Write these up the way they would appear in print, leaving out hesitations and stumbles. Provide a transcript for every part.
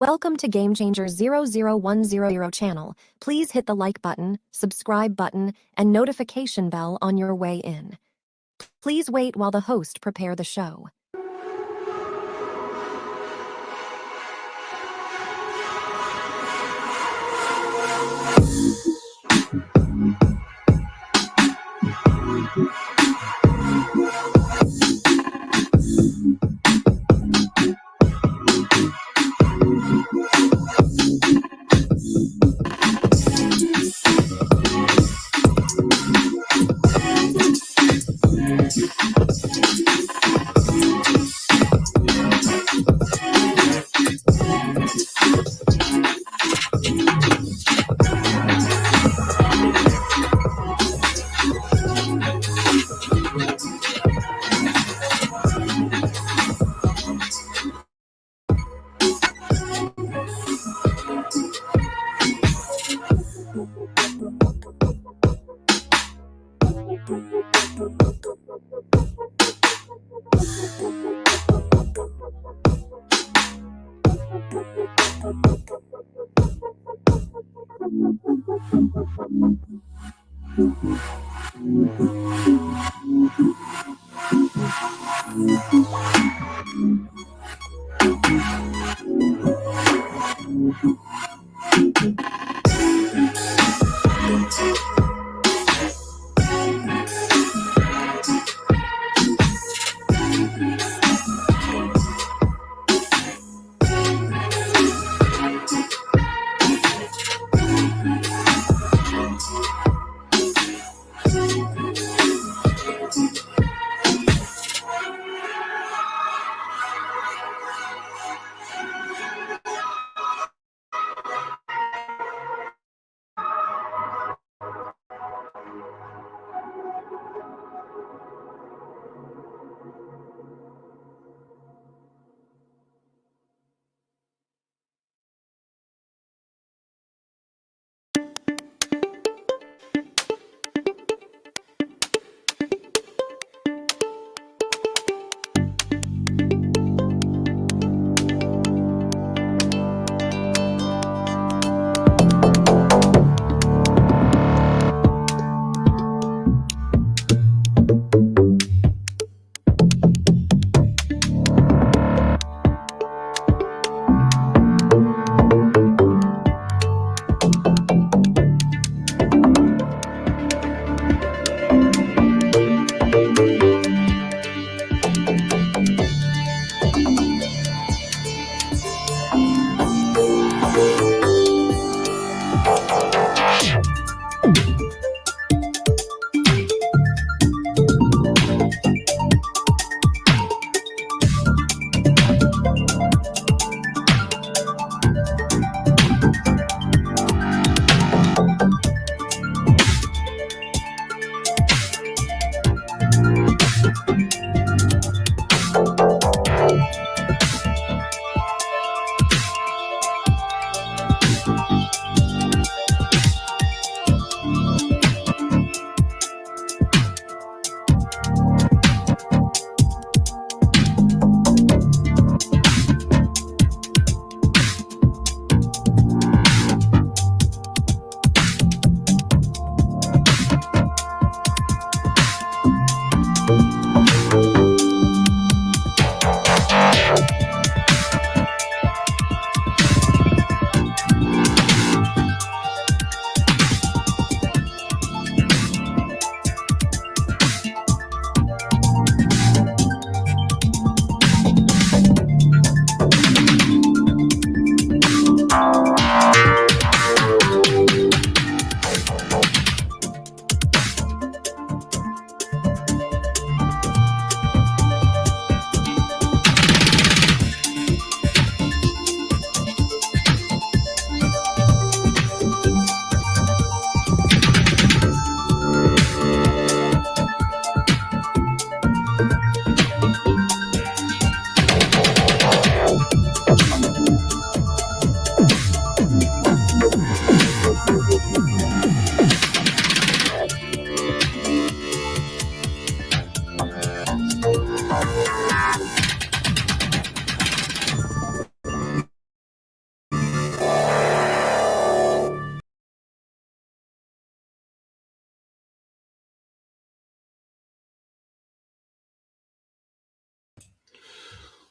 Welcome to GameChanger 00100 channel. Please hit the like button, subscribe button, and notification bell on your way in. Please wait while the host prepare the show.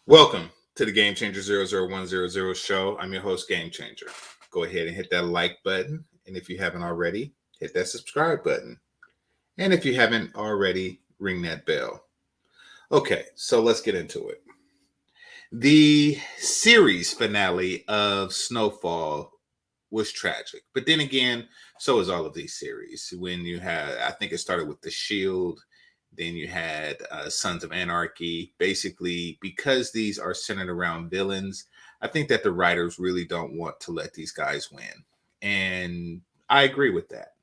Welcome to the GameChanger 00100 show. I'm your host, GameChanger. Go ahead and hit that like button. And if you haven't already, hit that subscribe button. And if you haven't already, ring that bell. Okay, so let's get into it. The series finale of Snowfall was tragic. But then again, so is all of these series. When you had, I think it started with The Shield, then you had Sons of Anarchy. Basically, because these are centered around villains, I think that the writers really don't want to let these guys win. And I agree with that.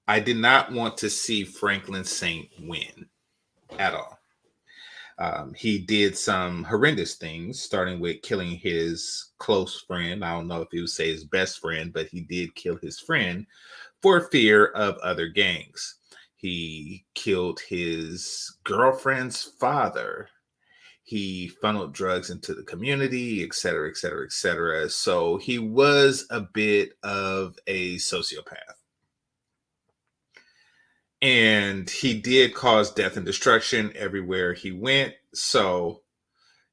I did not want to see Franklin Saint win at all. He did some horrendous things, starting with killing his close friend. I don't know if he would say his best friend, but he did kill his friend for fear of other gangs. He killed his girlfriend's father. He funneled drugs into the community, et cetera, et cetera, et cetera. So he was a bit of a sociopath. And he did cause death and destruction everywhere he went. So,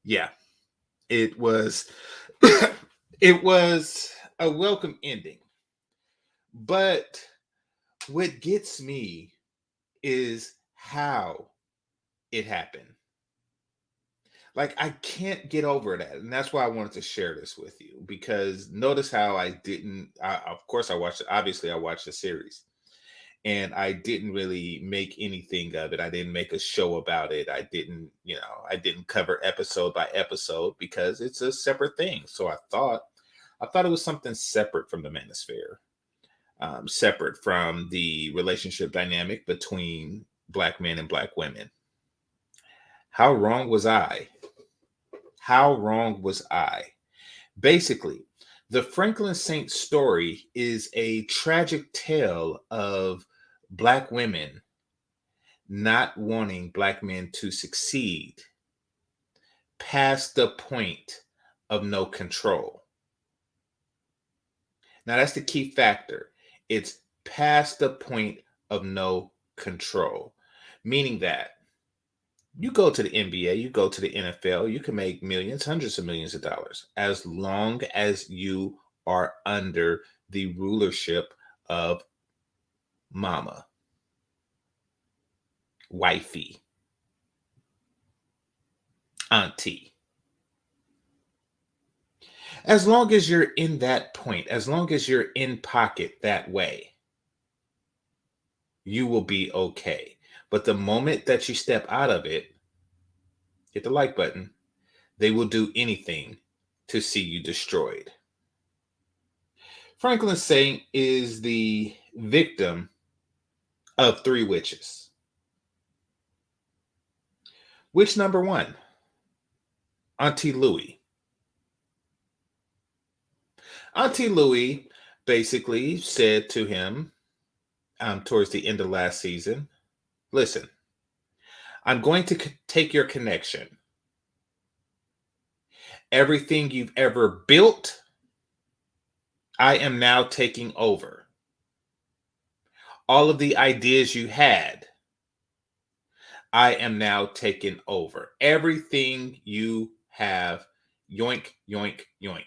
yeah, it was it was a welcome ending. But what gets me is how it happened. Like, I can't get over that. And that's why I wanted to share this with you, because notice how of course I watched it. Obviously I watched the series, and I didn't really make anything of it. I didn't make a show about it. I didn't cover episode by episode because it's a separate thing. So I thought it was something separate from the Manosphere, separate from the relationship dynamic between black men and black women. How wrong was I? How wrong was I? Basically, the Franklin Saint story is a tragic tale of black women not wanting black men to succeed past the point of no control. Now, that's the key factor. It's past the point of no control, meaning that you go to the NBA, you go to the NFL, you can make millions, hundreds of millions of dollars, as long as you are under the rulership of mama, wifey, auntie. As long as you're in that point, as long as you're in pocket that way, you will be okay. But the moment that you step out of it, hit the like button, they will do anything to see you destroyed. Franklin Saint is the victim of three witches. Witch number one, Auntie Louie. Auntie Louie basically said to him towards the end of last season, listen, I'm going to take your connection. Everything you've ever built, I am now taking over. All of the ideas you had, I am now taking over. Everything you have, yoink, yoink, yoink.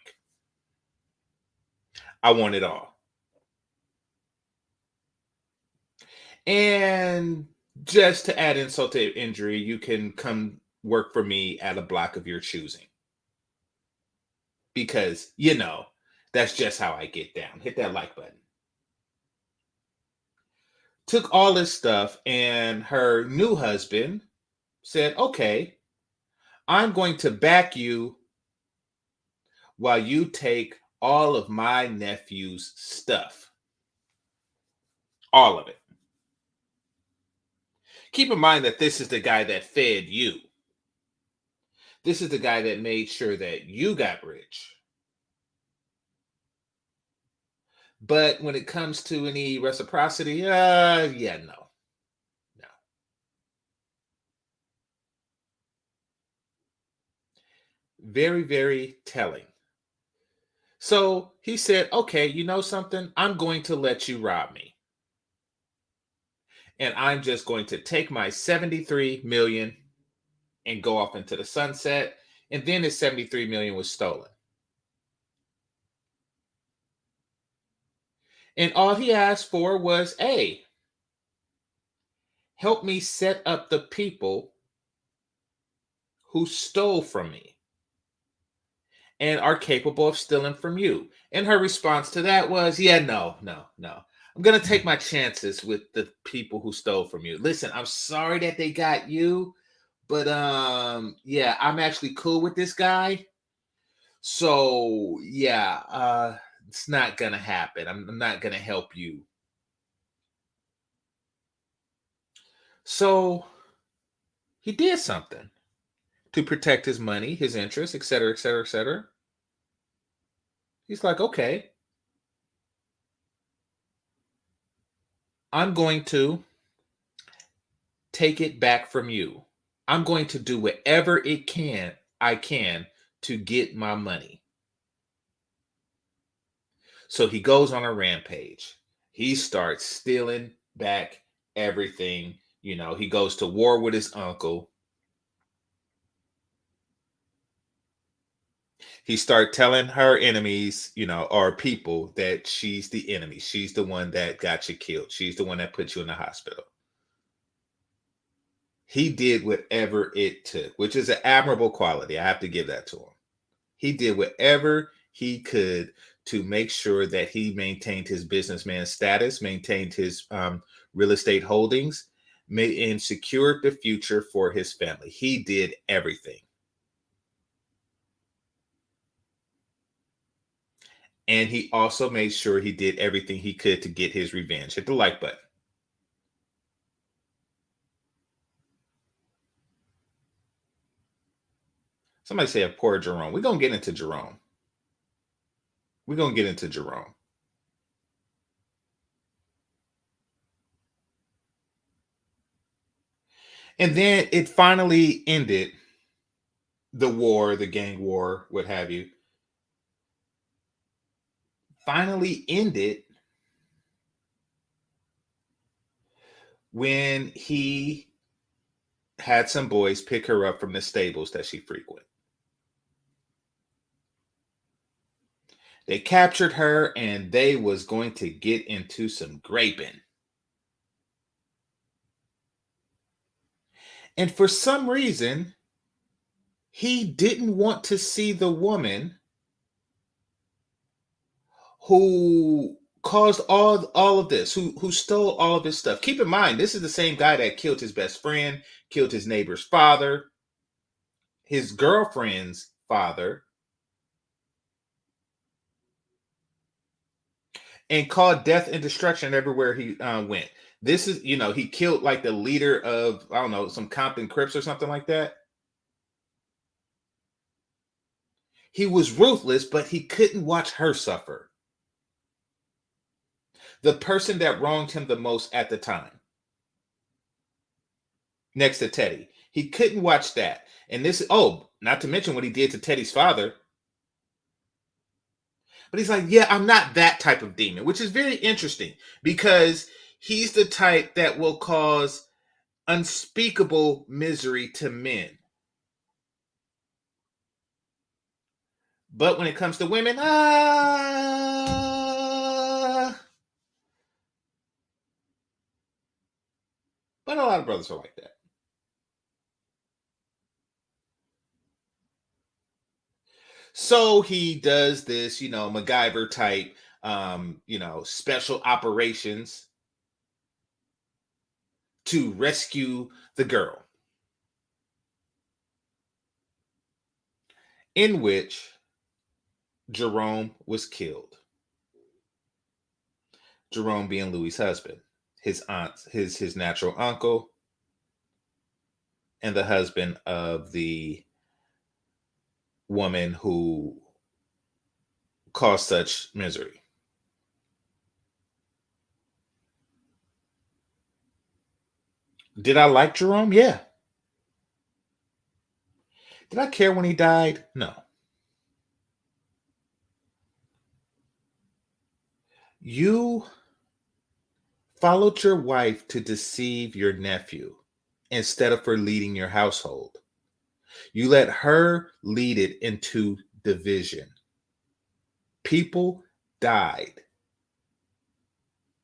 I want it all. And just to add insult to injury, you can come work for me at a block of your choosing. Because, that's just how I get down. Hit that like button. Took all this stuff, and her new husband said, okay, I'm going to back you while you take all of my nephew's stuff. All of it. Keep in mind that this is the guy that fed you. This is the guy that made sure that you got rich. But when it comes to any reciprocity, yeah, no. Very, very telling. So he said, okay, you know something? I'm going to let you rob me. And I'm just going to take my 73 million and go off into the sunset. And then his 73 million was stolen. And all he asked for was, hey, help me set up the people who stole from me and are capable of stealing from you. And her response to that was, yeah, no. I'm going to take my chances with the people who stole from you. Listen, I'm sorry that they got you, but yeah, I'm actually cool with this guy. So, yeah, it's not going to happen. I'm not going to help you. So, he did something to protect his money, his interests, et cetera, et cetera, et cetera. He's like, okay, I'm going to take it back from you. I'm going to do whatever I can to get my money. So he goes on a rampage. He starts stealing back everything. He goes to war with his uncle. He started telling her enemies, or people, that she's the enemy. She's the one that got you killed. She's the one that put you in the hospital. He did whatever it took, which is an admirable quality. I have to give that to him. He did whatever he could to make sure that he maintained his businessman status, maintained his real estate holdings, and secured the future for his family. He did everything. And he also made sure he did everything he could to get his revenge. Hit the like button. Somebody say a poor Jerome. We're going to get into Jerome. And then it finally ended, the war, the gang war, what have you. Finally ended when he had some boys pick her up from the stables that she frequented. They captured her and they was going to get into some graping. And for some reason, he didn't want to see the woman who caused all of this, who stole all of his stuff. Keep in mind, this is the same guy that killed his best friend, killed his neighbor's father, his girlfriend's father, and caused death and destruction everywhere he went. This is, he killed like the leader of, I don't know, some Compton Crips or something like that. He was ruthless, but he couldn't watch her suffer. The person that wronged him the most at the time, next to Teddy, he couldn't watch that. And this, not to mention what he did to Teddy's father. But he's like, yeah, I'm not that type of demon, which is very interesting because he's the type that will cause unspeakable misery to men. But when it comes to women, but a lot of brothers are like that. So he does this, MacGyver type, special operations to rescue the girl, in which Jerome was killed. Jerome being Louis' husband, his aunt, his natural uncle, and the husband of the woman who caused such misery. Did I like Jerome? Yeah. Did I care when he died? No. You followed your wife to deceive your nephew instead of for leading your household. You let her lead it into division. People died.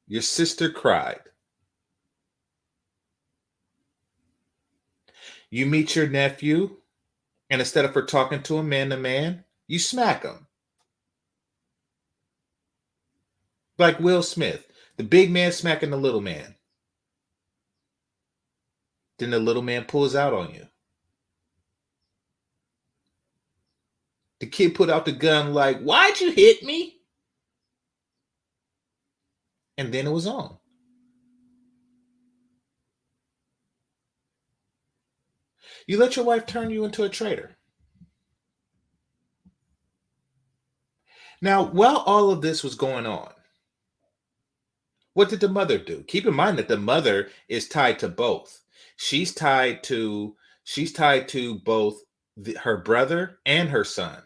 Your sister cried. You meet your nephew, and instead of her talking to him man to man, you smack him. Like Will Smith, the big man smacking the little man. Then the little man pulls out on you. The kid put out the gun like, "Why'd you hit me?" And then it was on. You let your wife turn you into a traitor. Now, while all of this was going on, what did the mother do? Keep in mind that the mother is tied to both. She's tied to both her brother and her son.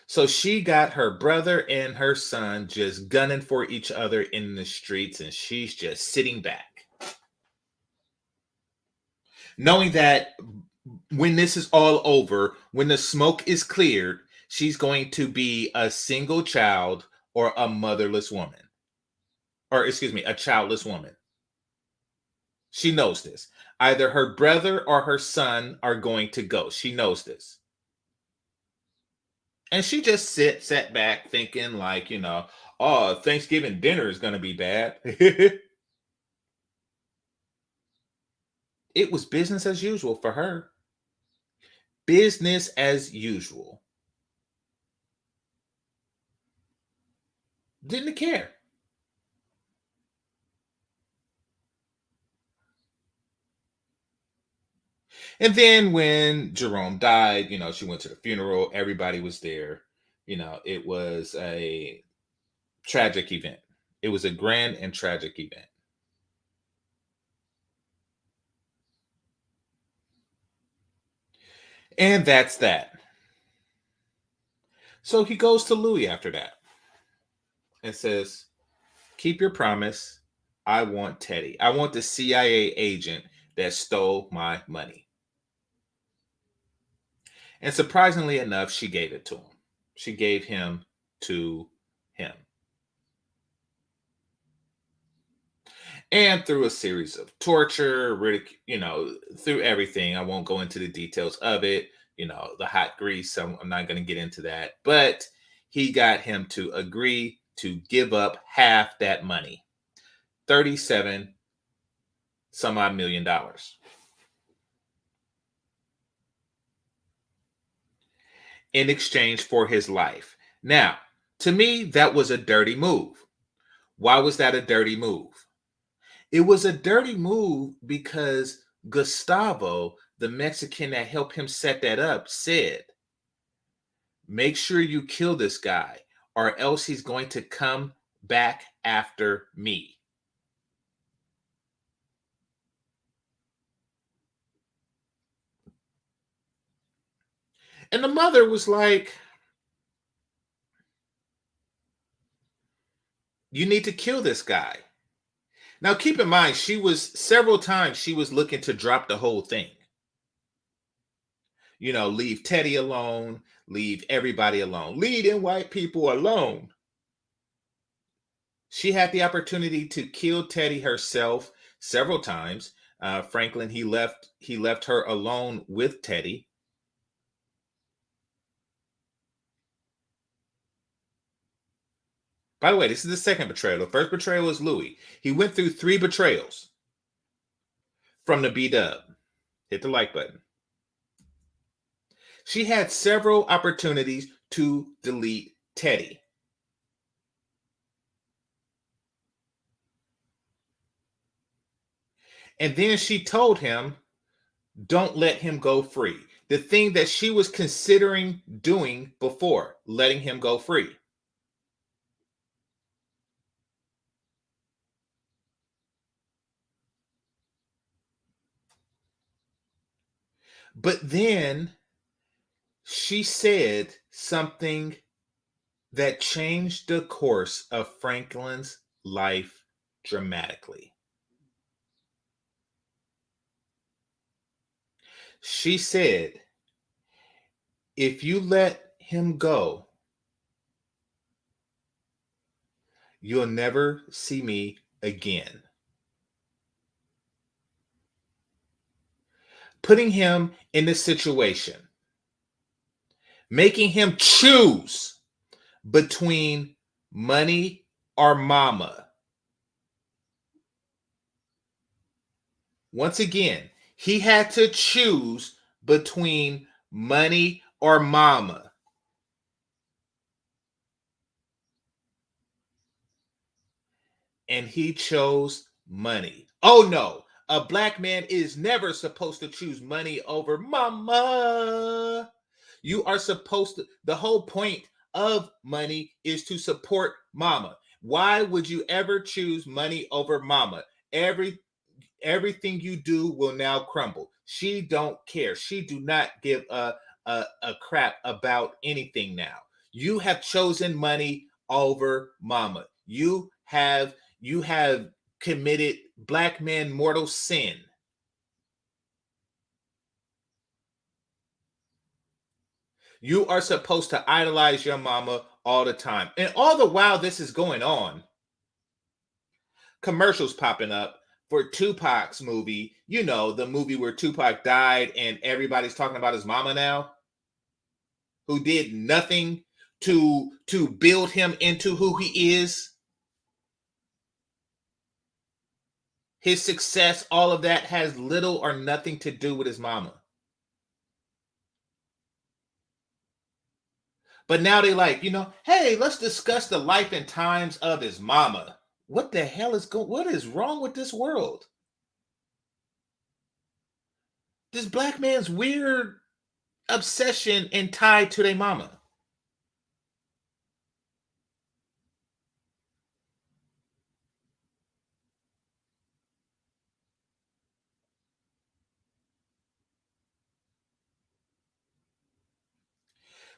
So she got her brother and her son just gunning for each other in the streets, and she's just sitting back, knowing that when this is all over, when the smoke is cleared, she's going to be a single child or a motherless woman. Or, excuse me, a childless woman. She knows this. Either her brother or her son are going to go. She knows this. And she just sat back thinking like, oh, Thanksgiving dinner is going to be bad. It was business as usual for her. Business as usual. Didn't care. And then when Jerome died, she went to the funeral. Everybody was there. It was a tragic event. It was a grand and tragic event. And that's that. So he goes to Louis after that and says, "Keep your promise. I want Teddy. I want the CIA agent that stole my money." And surprisingly enough, she gave it to him. She gave him to him. And through a series of torture, through everything. I won't go into the details of it, the hot grease. So I'm not going to get into that. But he got him to agree to give up half that money, 37 some odd million dollars, in exchange for his life. Now, to me, that was a dirty move. Why was that a dirty move? It was a dirty move because Gustavo, the Mexican that helped him set that up, said, "Make sure you kill this guy or else he's going to come back after me." And the mother was like, "You need to kill this guy." Now, keep in mind, several times she was looking to drop the whole thing. Leave Teddy alone, leave everybody alone, leaving white people alone. She had the opportunity to kill Teddy herself several times. Franklin, he left her alone with Teddy. By the way, this is the second betrayal. The first betrayal was Louis. He went through 3 betrayals from the B-Dub. Hit the like button. She had several opportunities to delete Teddy. And then she told him, don't let him go free. The thing that she was considering doing before, letting him go free. But then she said something that changed the course of Franklin's life dramatically. She said, if you let him go, you'll never see me again. Putting him in this situation, making him choose between money or mama. Once again, he had to choose between money or mama. And he chose money. Oh no, a black man is never supposed to choose money over mama. You are supposed to, the whole point of money is to support mama. Why would you ever choose money over mama? Everything you do will now crumble. She don't care. She do not give a crap about anything now. You have chosen money over mama. You have committed black man mortal sin. You are supposed to idolize your mama all the time. And all the while this is going on, commercials popping up for Tupac's movie. You know, the movie where Tupac died and everybody's talking about his mama now, who did nothing to build him into who he is. His success, all of that has little or nothing to do with his mama. But now they like, hey, let's discuss the life and times of his mama. What the hell what is wrong with this world? This black man's weird obsession and tied to their mama.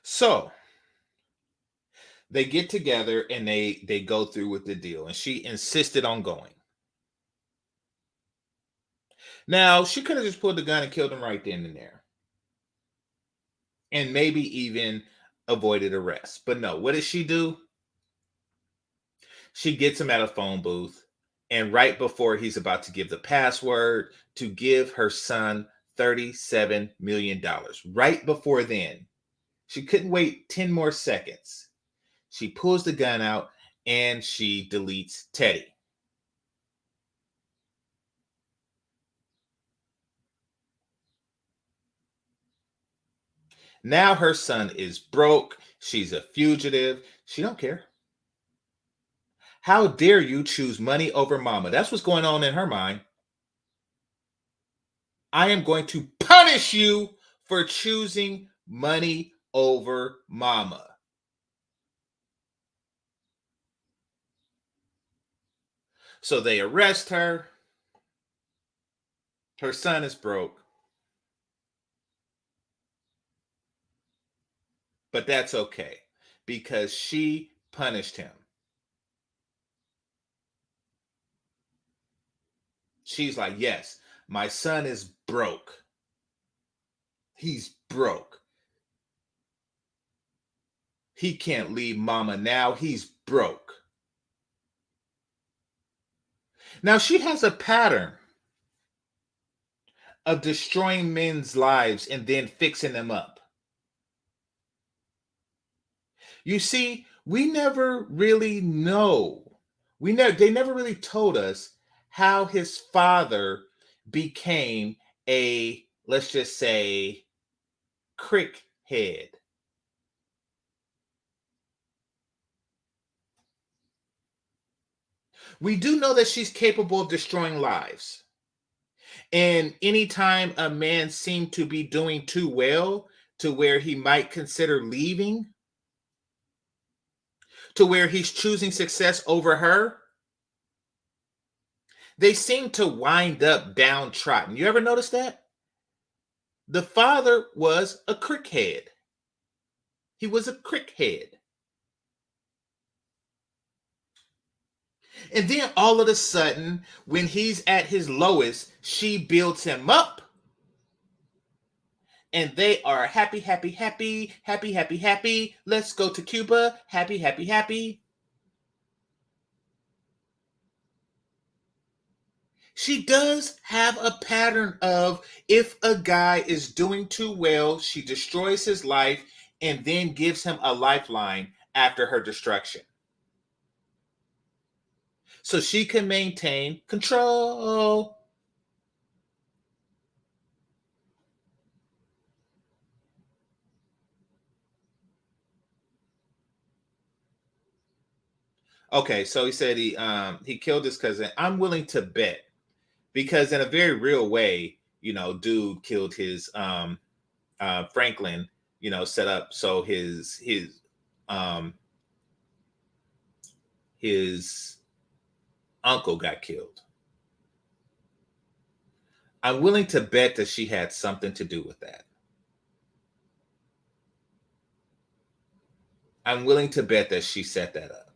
So they get together and they go through with the deal, and she insisted on going. Now she could have just pulled the gun and killed him right then and there, and maybe even avoided arrest. But no, what does she do? She gets him at a phone booth, and right before he's about to give the password to give her son $37 million, right before then, she couldn't wait 10 more seconds. She pulls the gun out and she deletes Teddy. Now her son is broke. She's a fugitive. She don't care. How dare you choose money over mama? That's what's going on in her mind. I am going to punish you for choosing money over mama. So they arrest her. Her son is broke. But that's okay because she punished him. She's like, yes, my son is broke. He's broke. He can't leave mama now. He's broke. Now she has a pattern of destroying men's lives and then fixing them up. You see, we never really know. They never really told us how his father became a, let's just say, crickhead. We do know that she's capable of destroying lives. And anytime a man seemed to be doing too well to where he might consider leaving, to where he's choosing success over her, they seem to wind up downtrodden. You ever notice that? The father was a crickhead. He was a crickhead. And then all of a sudden, when he's at his lowest, she builds him up. And they are happy, happy, happy, happy, happy, happy. Let's go to Cuba. Happy, happy, happy. She does have a pattern of, if a guy is doing too well, she destroys his life and then gives him a lifeline after her destruction, so she can maintain control. Okay, so he said he killed his cousin. I'm willing to bet, because in a very real way, dude killed his Franklin, set up so um his uncle got killed. I'm willing to bet that she had something to do with that. I'm willing to bet that she set that up.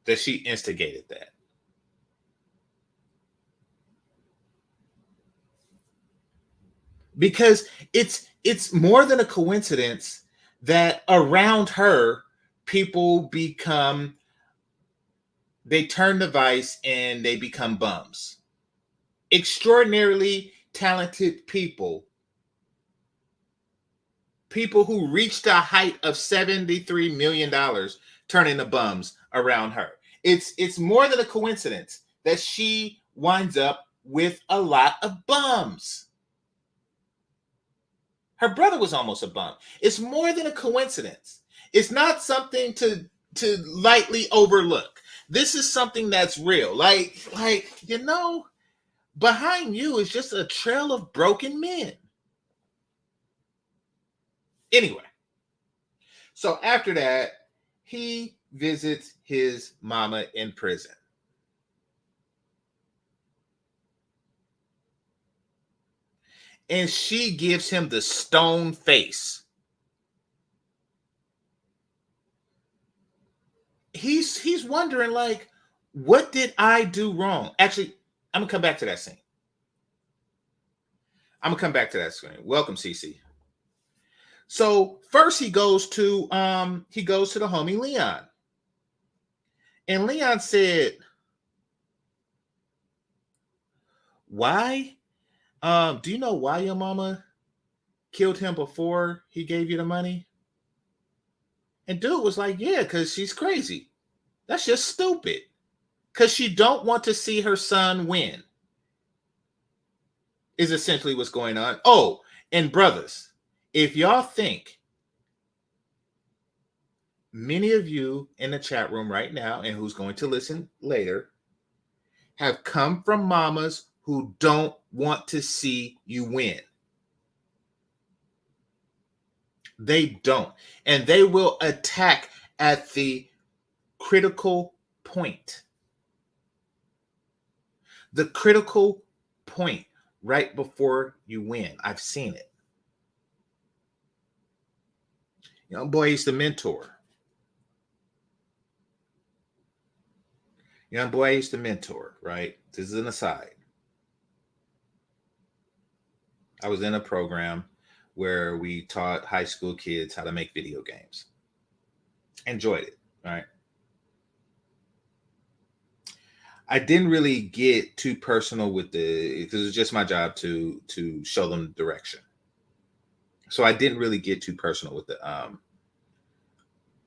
That she instigated that. Because it's more than a coincidence that around her people they turn the vice and they become bums. Extraordinarily talented people who reached a height of $73 million turn into bums around her. It's more than a coincidence that she winds up with a lot of bums. Her brother was almost a bum. It's more than a coincidence. It's not something to lightly overlook. This is something that's real. Like behind you is just a trail of broken men. Anyway, so after that, he visits his mama in prison. And she gives him the stone face. He's wondering, like, what did I do wrong? Actually, I'm gonna come back to that scene. Welcome, CC. So first he goes to the homie Leon. And Leon said, why? Do you know why your mama killed him before he gave you the money? And dude was like, yeah, because she's crazy. That's just stupid. Because she don't want to see her son win. Is essentially what's going on. Oh, and brothers, if y'all think, many of you in the chat room right now and who's going to listen later have come from mamas who don't want to see you win. They don't. And they will attack at the critical point. The critical point right before you win. I've seen it. Young boy used to mentor. Right? This is an aside. I was in a program where we taught high school kids how to make video games. Enjoyed it, right? I didn't really get too personal with because it was just my job to show them direction. So I didn't really get too personal with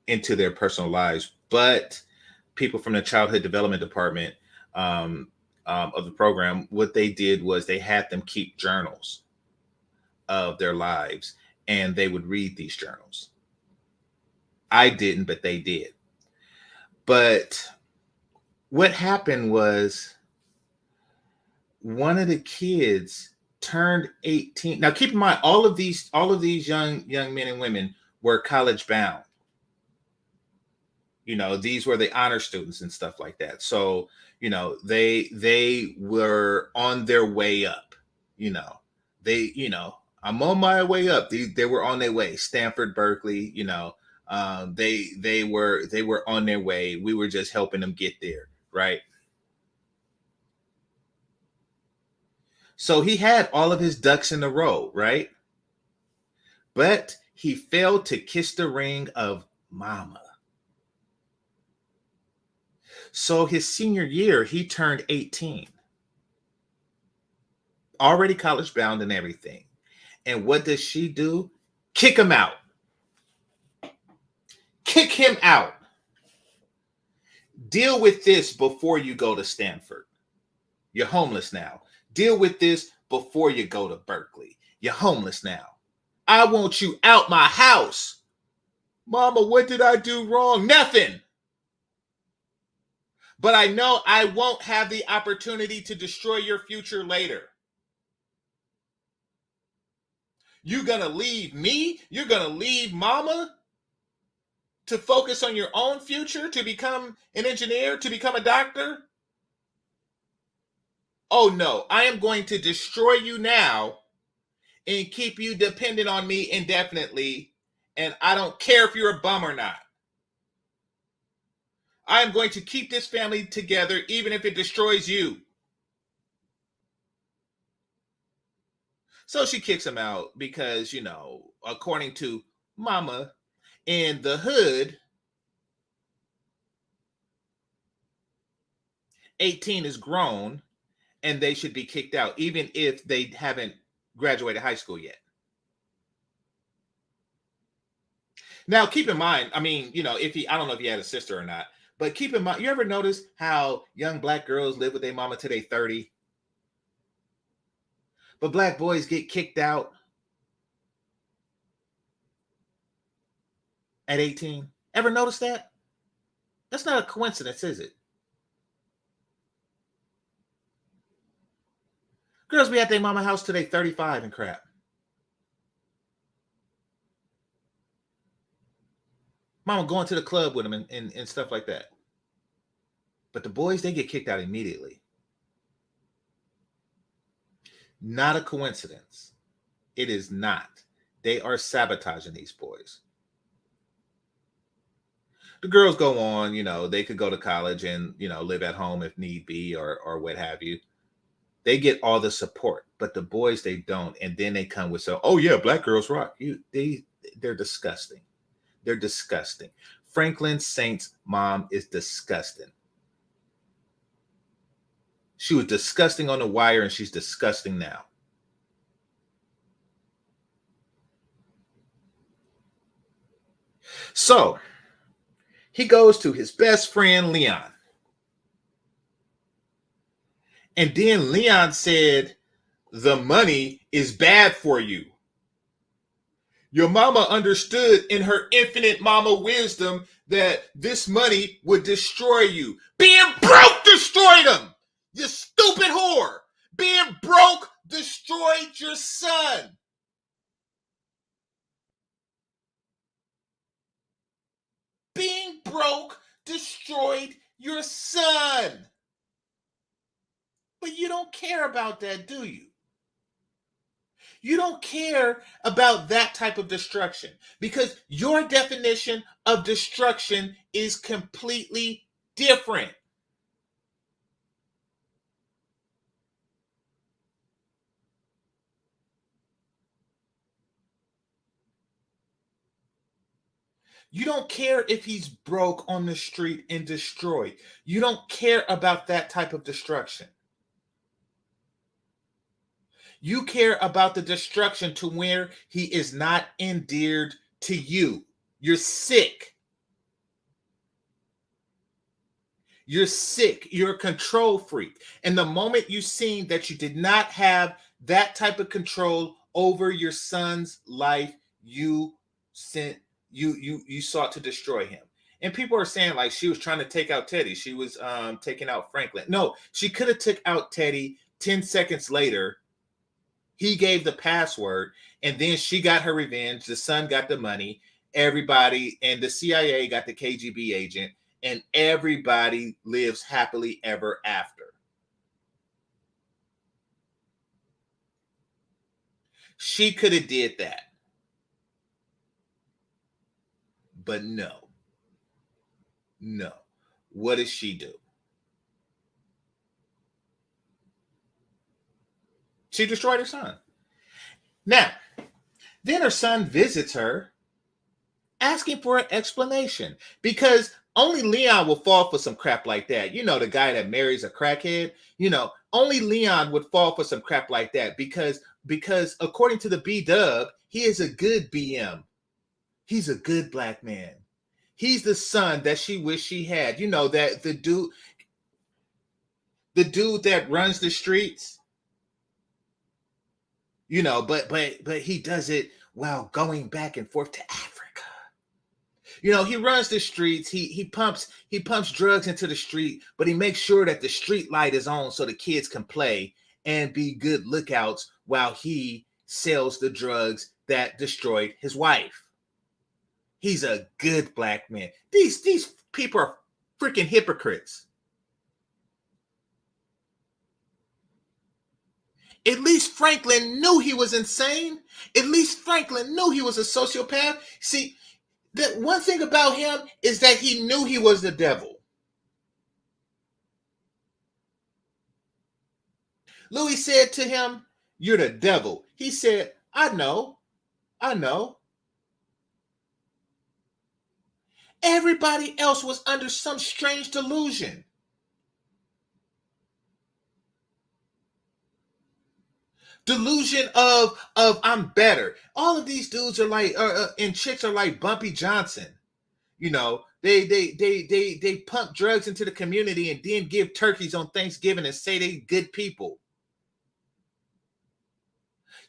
into their personal lives. But people from the childhood development department of the program, what they did was they had them keep journals of their lives, and they would read these journals. I didn't, but they did. But what happened was one of the kids turned 18. Now keep in mind, all of these young men and women were college bound. These were the honor students and stuff like that. So, they were on their way up. I'm on my way up. They were on their way. Stanford, Berkeley, they were on their way. We were just helping them get there, right? So he had all of his ducks in a row, right? But he failed to kiss the ring of mama. So his senior year, he turned 18, already college bound and everything. And what does she do? Kick him out. Kick him out. Deal with this before you go to Stanford. You're homeless now. Deal with this before you go to Berkeley. You're homeless now. I want you out my house. Mama, what did I do wrong? Nothing. But I know I won't have the opportunity to destroy your future later. You're going to leave me? You're going to leave mama to focus on your own future, to become an engineer, to become a doctor? Oh no, I am going to destroy you now and keep you dependent on me indefinitely. And I don't care if you're a bum or not. I am going to keep this family together even if it destroys you. So she kicks him out because, according to mama in the hood, 18 is grown and they should be kicked out, even if they haven't graduated high school yet. Now, keep in mind, I don't know if he had a sister or not, but keep in mind, you ever notice how young black girls live with their mama till they 30? But black boys get kicked out at 18. Ever notice that? That's not a coincidence, is it? Girls be at their mama house till they 35 and crap. Mama going to the club with them and stuff like that. But the boys, they get kicked out immediately. Not a coincidence. It is not. They are sabotaging these boys. The girls go on, they could go to college and, live at home if need be or what have you. They get all the support, but the boys, they don't. And then they come with, oh yeah, black girls rock. They're disgusting. They're disgusting. Franklin Saint's mom is disgusting. She was disgusting on The Wire, and she's disgusting now. So he goes to his best friend, Leon. And then Leon said, the money is bad for you. Your mama understood in her infinite mama wisdom that this money would destroy you. Being broke destroyed him. You stupid whore. Being broke destroyed your son. Being broke destroyed your son. But you don't care about that, do you? You don't care about that type of destruction because your definition of destruction is completely different. You don't care if he's broke on the street and destroyed. You don't care about that type of destruction. You care about the destruction to where he is not endeared to you. You're sick. You're sick. You're a control freak. And the moment you seen that you did not have that type of control over your son's life, you sought to destroy him. And people are saying like she was trying to take out Teddy. She was taking out Franklin. No, she could have took out Teddy 10 seconds later. He gave the password, and then she got her revenge. The son got the money. Everybody, and the CIA got the KGB agent, and everybody lives happily ever after. She could have did that. But no. No. What does she do? She destroyed her son. Now, then her son visits her asking for an explanation because only Leon will fall for some crap like that. You know, the guy that marries a crackhead, only Leon would fall for some crap like that because according to the B-Dub, he is a good BM. He's a good black man. He's the son that she wished she had. You know, that the dude that runs the streets, but he does it while going back and forth to Africa. He runs the streets. He pumps drugs into the street, but he makes sure that the street light is on so the kids can play and be good lookouts while he sells the drugs that destroyed his wife. He's a good black man. These people are freaking hypocrites. At least Franklin knew he was insane. At least Franklin knew he was a sociopath. See, the one thing about him is that he knew he was the devil. Louis said to him, "You're the devil." He said, I know. Everybody else was under some strange delusion. Delusion of I'm better. All of these dudes are like, and chicks are like Bumpy Johnson. They pump drugs into the community and then give turkeys on Thanksgiving and say they good people.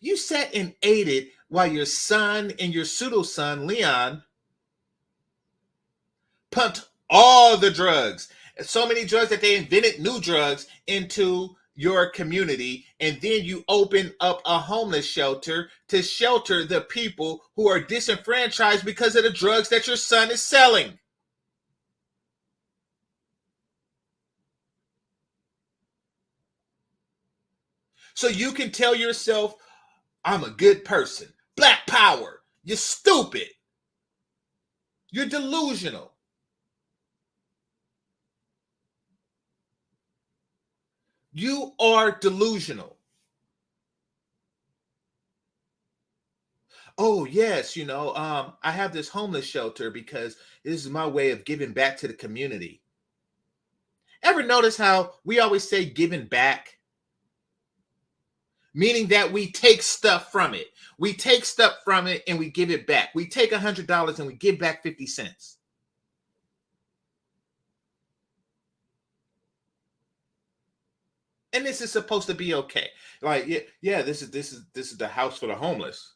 You sat and ate it while your son and your pseudo son Leon pumped all the drugs, so many drugs that they invented new drugs into your community, and then you open up a homeless shelter to shelter the people who are disenfranchised because of the drugs that your son is selling. So you can tell yourself, I'm a good person. Black power. You're stupid. You're delusional. You are delusional. Oh, yes, I have this homeless shelter because this is my way of giving back to the community. Ever notice how we always say giving back? Meaning that we take stuff from it. We take stuff from it and we give it back. We take $100 and we give back 50 cents. And this is supposed to be okay. Like, yeah, this is the house for the homeless.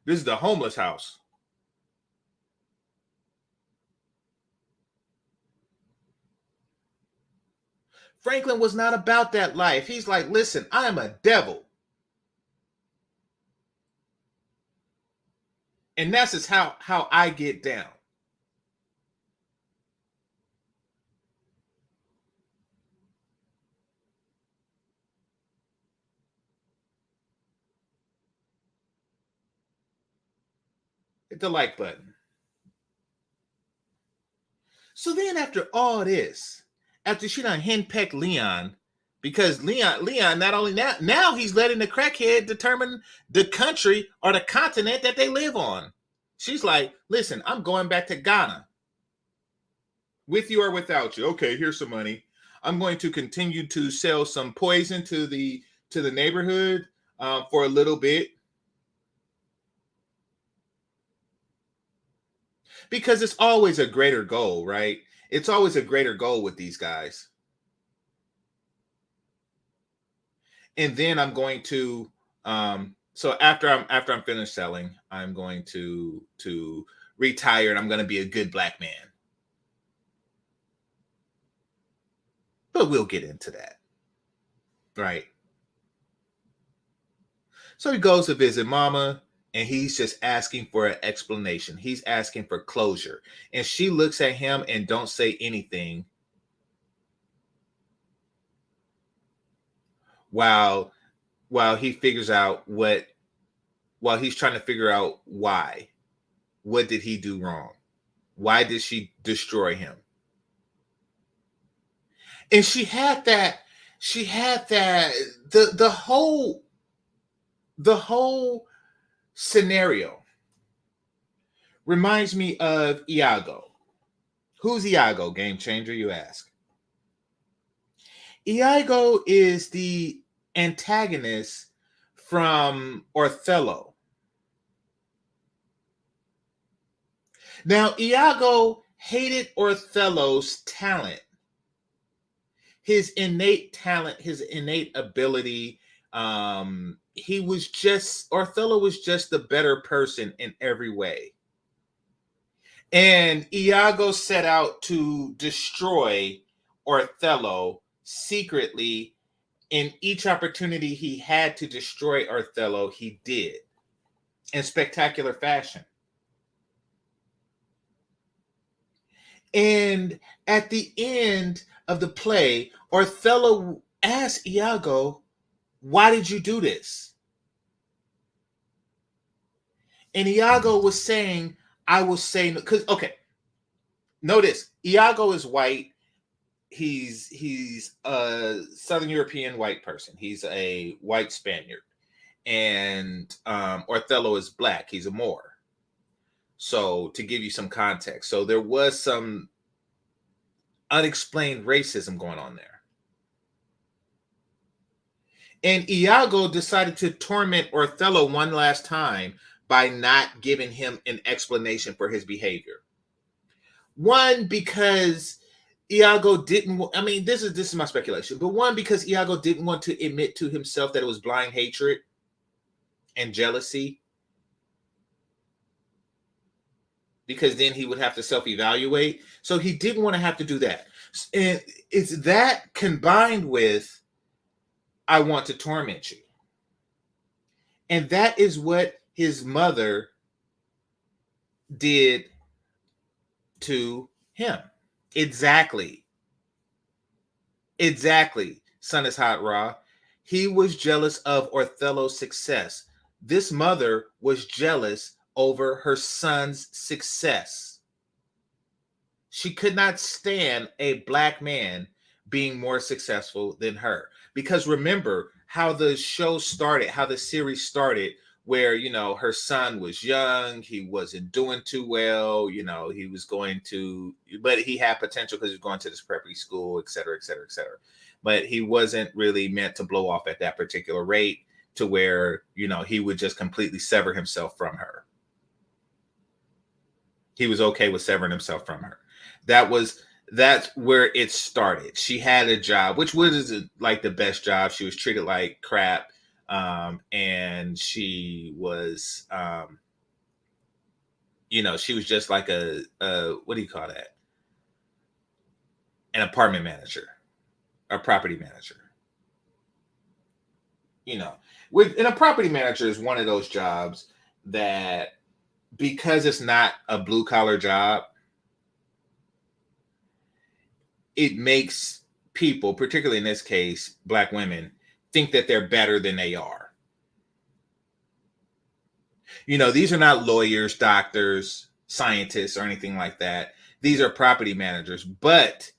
This is the homeless house. Franklin was not about that life. He's like, listen, I am a devil. And that's just how I get down. Hit the like button. So then after all this, after she done henpecked Leon, because Leon not only now he's letting the crackhead determine the country or the continent that they live on. She's like, listen, I'm going back to Ghana. With you or without you. Okay, here's some money. I'm going to continue to sell some poison to the neighborhood for a little bit. Because it's always a greater goal, right? It's always a greater goal with these guys. And then I'm going to so after I'm finished selling, I'm going to retire and I'm going to be a good black man. But we'll get into that. Right. So he goes to visit mama and he's just asking for an explanation. He's asking for closure. And she looks at him and don't say anything while he figures out while he's trying to figure out why. What did he do wrong? Why did she destroy him? And she had that the whole The whole scenario reminds me of Iago. Who's Iago, Game Changer, you ask? Iago is the antagonist from Othello. Now, Iago hated Othello's talent, his innate ability. Othello was just the better person in every way. And Iago set out to destroy Othello secretly. In each opportunity he had to destroy Othello, he did in spectacular fashion. And at the end of the play, Othello asked Iago, "Why did you do this?" And Iago was saying, "I will say no." Because, okay, notice Iago is white. He's a Southern European white person. He's a white Spaniard. And Othello is black. He's a Moor. So, to give you some context, so there was some unexplained racism going on there. And Iago decided to torment Othello one last time by not giving him an explanation for his behavior. One, because Iago didn't, I mean, this is my speculation, but one, because Iago didn't want to admit to himself that it was blind hatred and jealousy, because then he would have to self-evaluate. So he didn't want to have to do that. And it's that combined with, "I want to torment you." And that is what his mother did to him. Exactly. Son is hot, Ra. He was jealous of Othello's success. This mother was jealous over her son's success. She could not stand a black man being more successful than her. Because remember how the show started, how the series started, where, her son was young, he wasn't doing too well, he was going to, but he had potential because he was going to this preppy school, et cetera, et cetera, et cetera. But he wasn't really meant to blow off at that particular rate to where, he would just completely sever himself from her. He was okay with severing himself from her. That's where it started. She had a job, which wasn't like the best job. She was treated like crap. And she was, she was just like a what do you call that? An apartment manager, a property manager. With a property manager is one of those jobs that, because it's not a blue collar job, it makes people, particularly in this case, black women, think that they're better than they are. These are not lawyers, doctors, scientists, or anything like that. These are property managers, but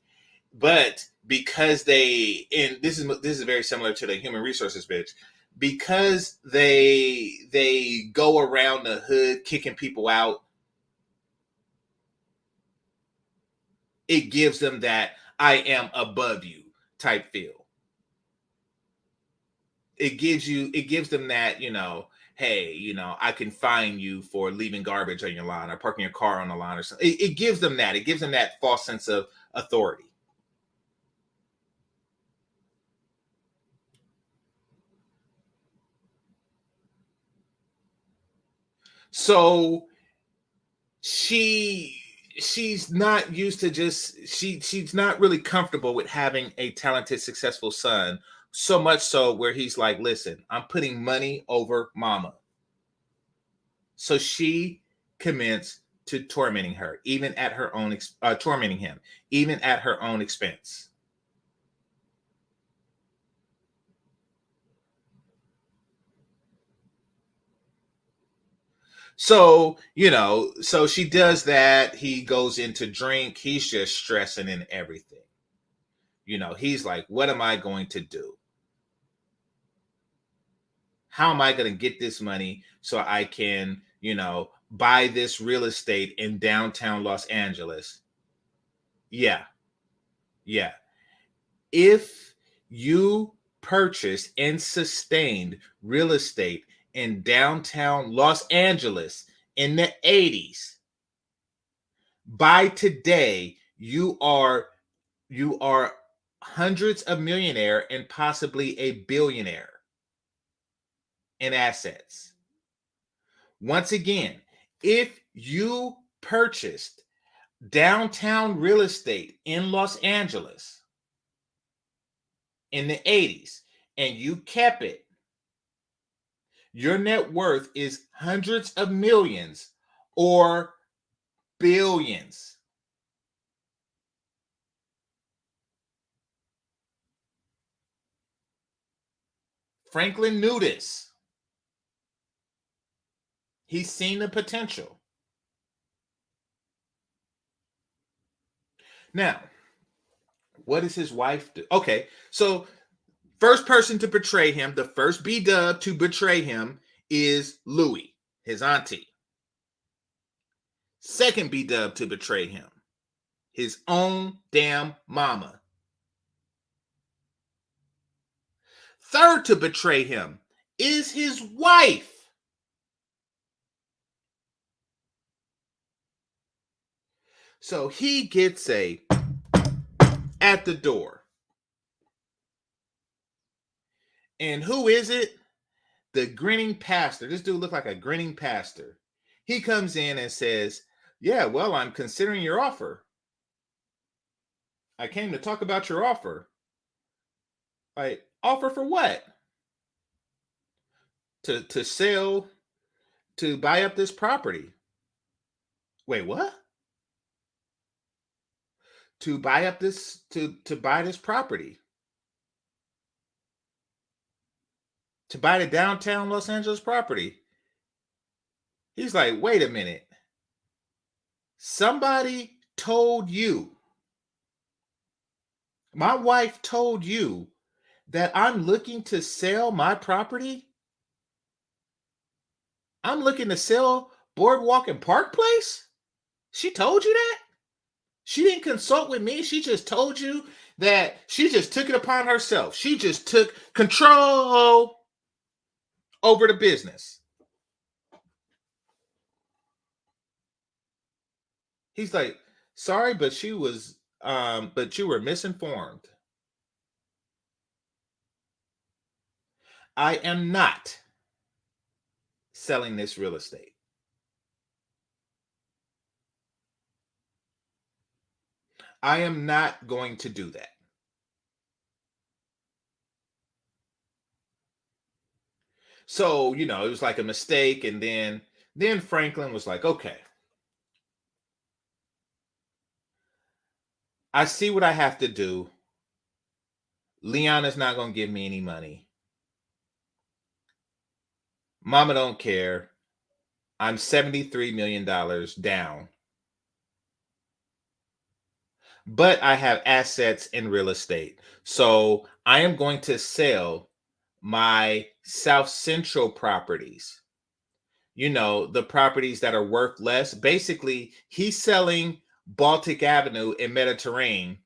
because and this is very similar to the human resources bitch, because they go around the hood kicking people out, it gives them that "I am above you" type feel. It gives them that, hey, I can fine you for leaving garbage on your lawn or parking your car on the lawn or something. It gives them that. It gives them that false sense of authority. So she's not used to she's not really comfortable with having a talented, successful son, so much so where he's like, "Listen, I'm putting money over mama." So she commenced to tormenting her, even at her own tormenting him, even at her own expense. So, so she does that. He goes into drink. He's just stressing in everything. He's like, "What am I going to do? how am I going to get this money so I can, buy this real estate in downtown Los Angeles? Yeah. Yeah. If you purchased and sustained real estate in downtown Los Angeles in the 80s, by today you are hundreds of millionaire and possibly a billionaire in assets. Once again, if you purchased downtown real estate in Los Angeles in the 80s and you kept it, your net worth is hundreds of millions or billions. Franklin knew this. He's seen the potential. Now, what does his wife do? Okay, so first person to betray him, the first B-dub to betray him is Louie, his auntie. Second B-dub to betray him, his own damn mama. Third to betray him is his wife. So he gets at the door. And who is it? The grinning pastor. This dude looked like a grinning pastor. He comes in and says, yeah, well, I'm considering your offer. I came to talk about your offer. Like, offer for what? To sell, to buy up this property. Wait, what? To buy up this, to buy this property. To buy the downtown Los Angeles property. He's like, wait a minute. Somebody told you, my wife told you that I'm looking to sell my property? I'm looking to sell Boardwalk and Park Place? She told you that? She didn't consult with me. She just told you that she just took it upon herself. She just took control over the business. He's like, sorry, but you were misinformed. I am not selling this real estate. I am not going to do that. So, it was like a mistake. And then Franklin was like, okay, I see what I have to do. Leon is not going to give me any money. Mama don't care. I'm $73 million down. But I have assets in real estate. So I am going to sell my South Central properties. The properties that are worth less. Basically, he's selling Baltic Avenue and Mediterranean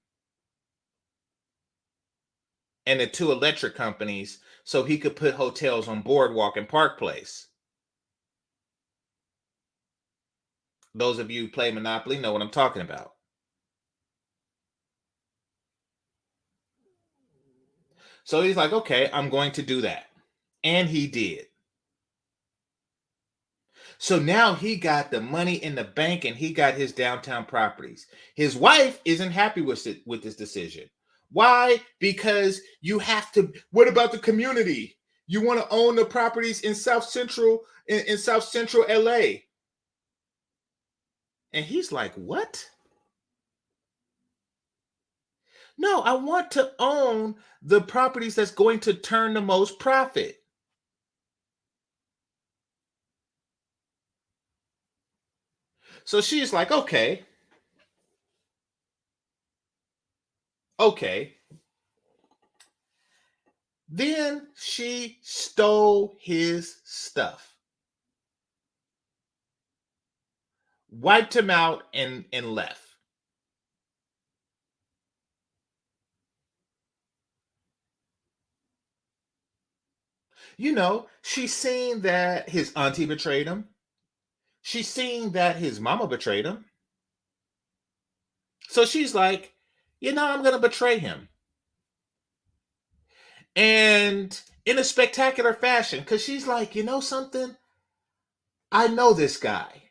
and the two electric companies so he could put hotels on Boardwalk and Park Place. Those of you who play Monopoly know what I'm talking about. So he's like, okay, I'm going to do that. And he did. So now he got the money in the bank and he got his downtown properties. His wife isn't happy with this decision. Why? Because you have to. What about the community? You want to own the properties in South Central in South Central LA. And he's like, what? No, I want to own the properties that's going to turn the most profit. So she's like, okay. Then she stole his stuff, wiped him out, and left. She's seen that his auntie betrayed him. She's seen that his mama betrayed him. So she's like, I'm going to betray him. And in a spectacular fashion, because she's like, something? I know this guy.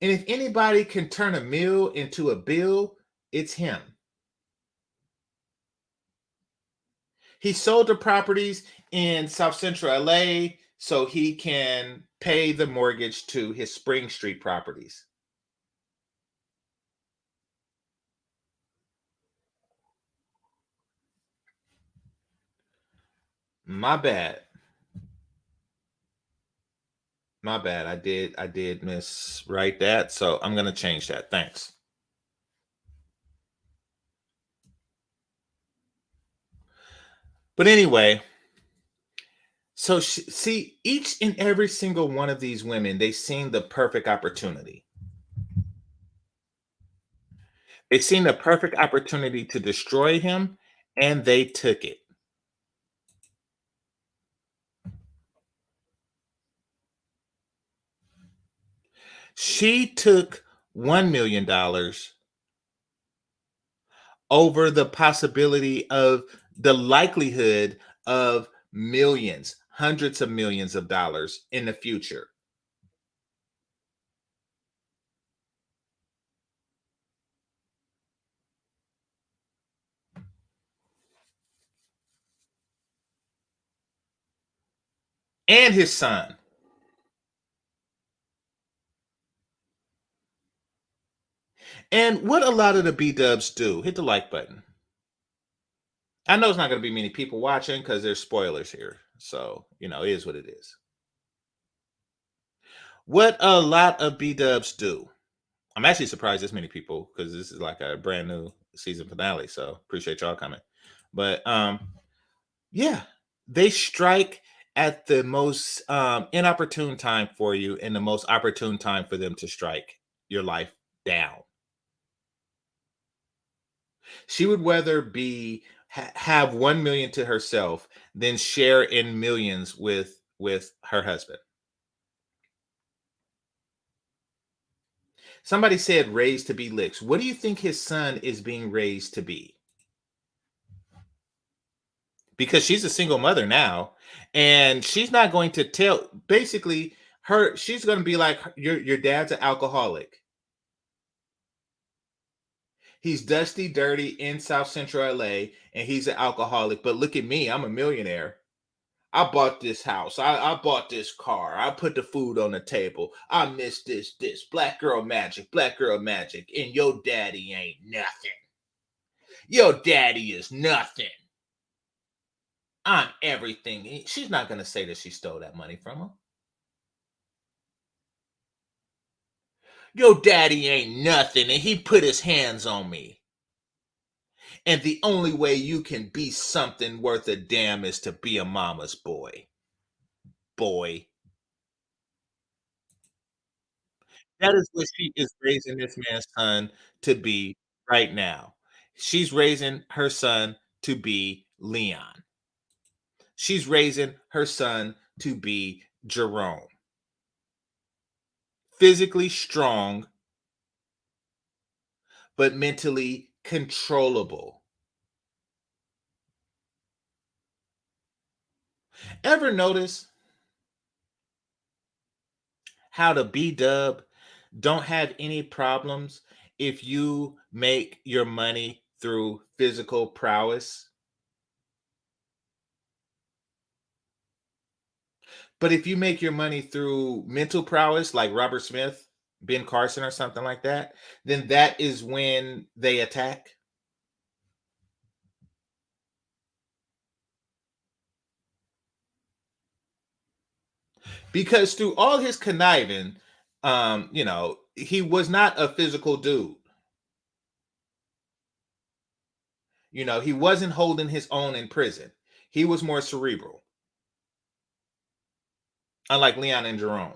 And if anybody can turn a meal into a bill, it's him. He sold the properties in South Central LA so he can pay the mortgage to his Spring Street properties. My bad. My bad. I did miswrite that. So I'm gonna change that. Thanks. But anyway, so see, each and every single one of these women, they seen the perfect opportunity. They seen the perfect opportunity to destroy him, and they took it. She took $1 million over the possibility of the likelihood of millions, hundreds of millions of dollars in the future. And his son. And what a lot of the B dubs do, hit the like button. I know it's not going to be many people watching because there's spoilers here. So, it is what it is. What a lot of B dubs do. I'm actually surprised this many people because this is like a brand new season finale. So appreciate y'all coming. But yeah, they strike at the most inopportune time for you and the most opportune time for them to strike your life down. She would rather have 1 million to herself than share in millions with her husband. Somebody said raised to be licks. What do you think his son is being raised to be? Because she's a single mother now, and she's not going to tell. Basically, she's going to be like, your dad's an alcoholic. He's dusty, dirty in South Central LA, and he's an alcoholic. But look at me, I'm a millionaire. I bought this house. I bought this car. I put the food on the table. I miss this. Black girl magic, black girl magic. And your daddy ain't nothing. Your daddy is nothing. I'm everything. She's not going to say that she stole that money from him. Your daddy ain't nothing, and he put his hands on me. And the only way you can be something worth a damn is to be a mama's boy. Boy. That is what she is raising this man's son to be right now. She's raising her son to be Leon. She's raising her son to be Jerome. Physically strong, but mentally controllable. Ever notice how the B dub don't have any problems if you make your money through physical prowess? But if you make your money through mental prowess, like Robert Smith, Ben Carson, or something like that, then that is when they attack. Because through all his conniving, he was not a physical dude. He wasn't holding his own in prison. He was more cerebral, unlike Leon and Jerome.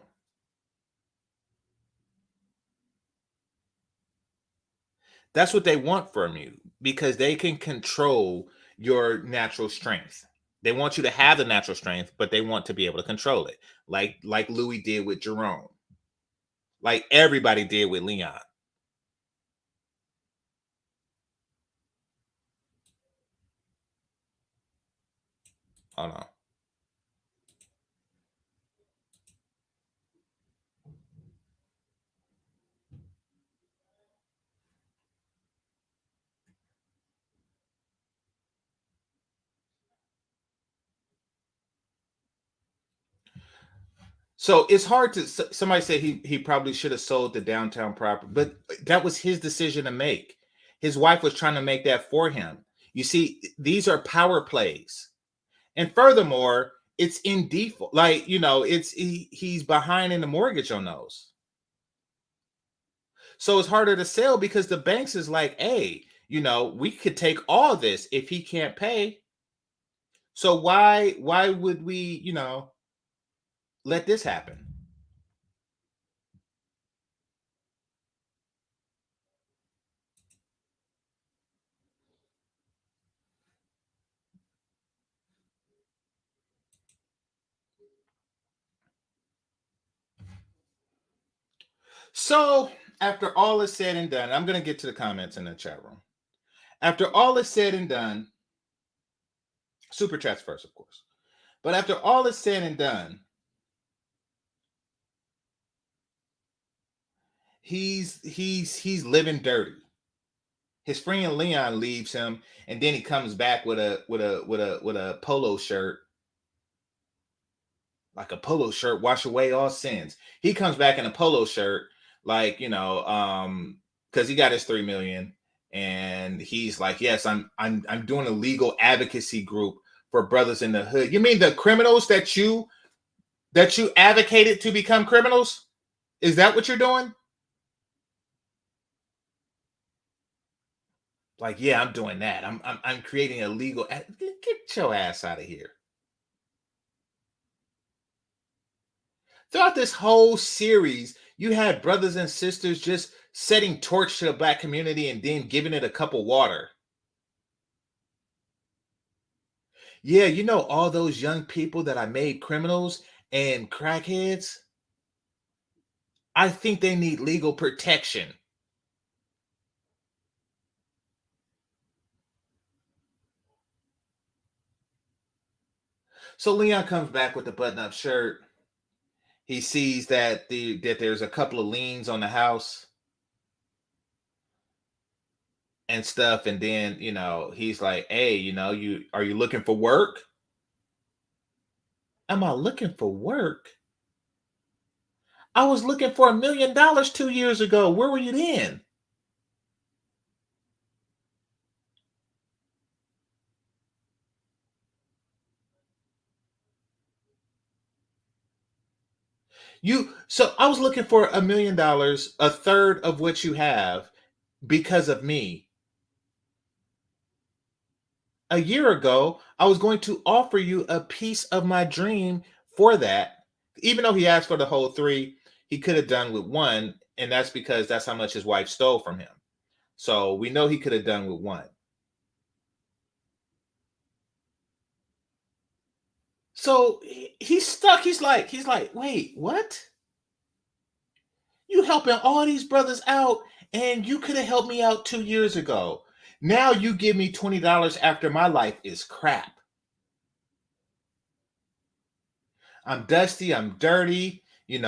That's what they want from you because they can control your natural strength. They want you to have the natural strength, but they want to be able to control it, like Louis did with Jerome, like everybody did with Leon. Hold on. So it's hard to. Somebody said he probably should have sold the downtown property, but that was his decision to make. His wife was trying to make that for him. You see, these are power plays, and furthermore, it's in default. Like he's behind in the mortgage on those. So it's harder to sell because the banks is like, hey, we could take all this if he can't pay. So why would we, let this happen? So after all is said and done, I'm gonna get to the comments in the chat room. After all is said and done, super chats first, of course. But after all is said and done, he's living dirty. His friend Leon leaves him, and then he comes back with a polo shirt, like a polo shirt, wash away all sins. He comes back in a polo shirt, like because he got his 3 million, and he's like, yes, I'm doing a legal advocacy group for brothers in the hood. You mean the criminals that you advocated to become criminals? Is that what you're doing? Like, yeah, I'm doing that. I'm creating a legal. Get your ass out of here. Throughout this whole series, you had brothers and sisters just setting torch to the black community and then giving it a cup of water. Yeah, all those young people that I made criminals and crackheads. I think they need legal protection. So Leon comes back with the button-up shirt. He sees that there's a couple of liens on the house and stuff, and then he's like, hey, are you looking for work? Am I looking for work? I was looking for $1 million 2 years ago. Where were you then? So I was looking for $1 million, a third of what you have, because of me. A year ago, I was going to offer you a piece of my dream for that. Even though he asked for the whole three, he could have done with one, and that's because that's how much his wife stole from him. So we know he could have done with one. So he's stuck. He's like, wait, what? You helping all these brothers out, and you could have helped me out 2 years ago. Now you give me $20 after my life is crap. I'm dusty, I'm dirty, and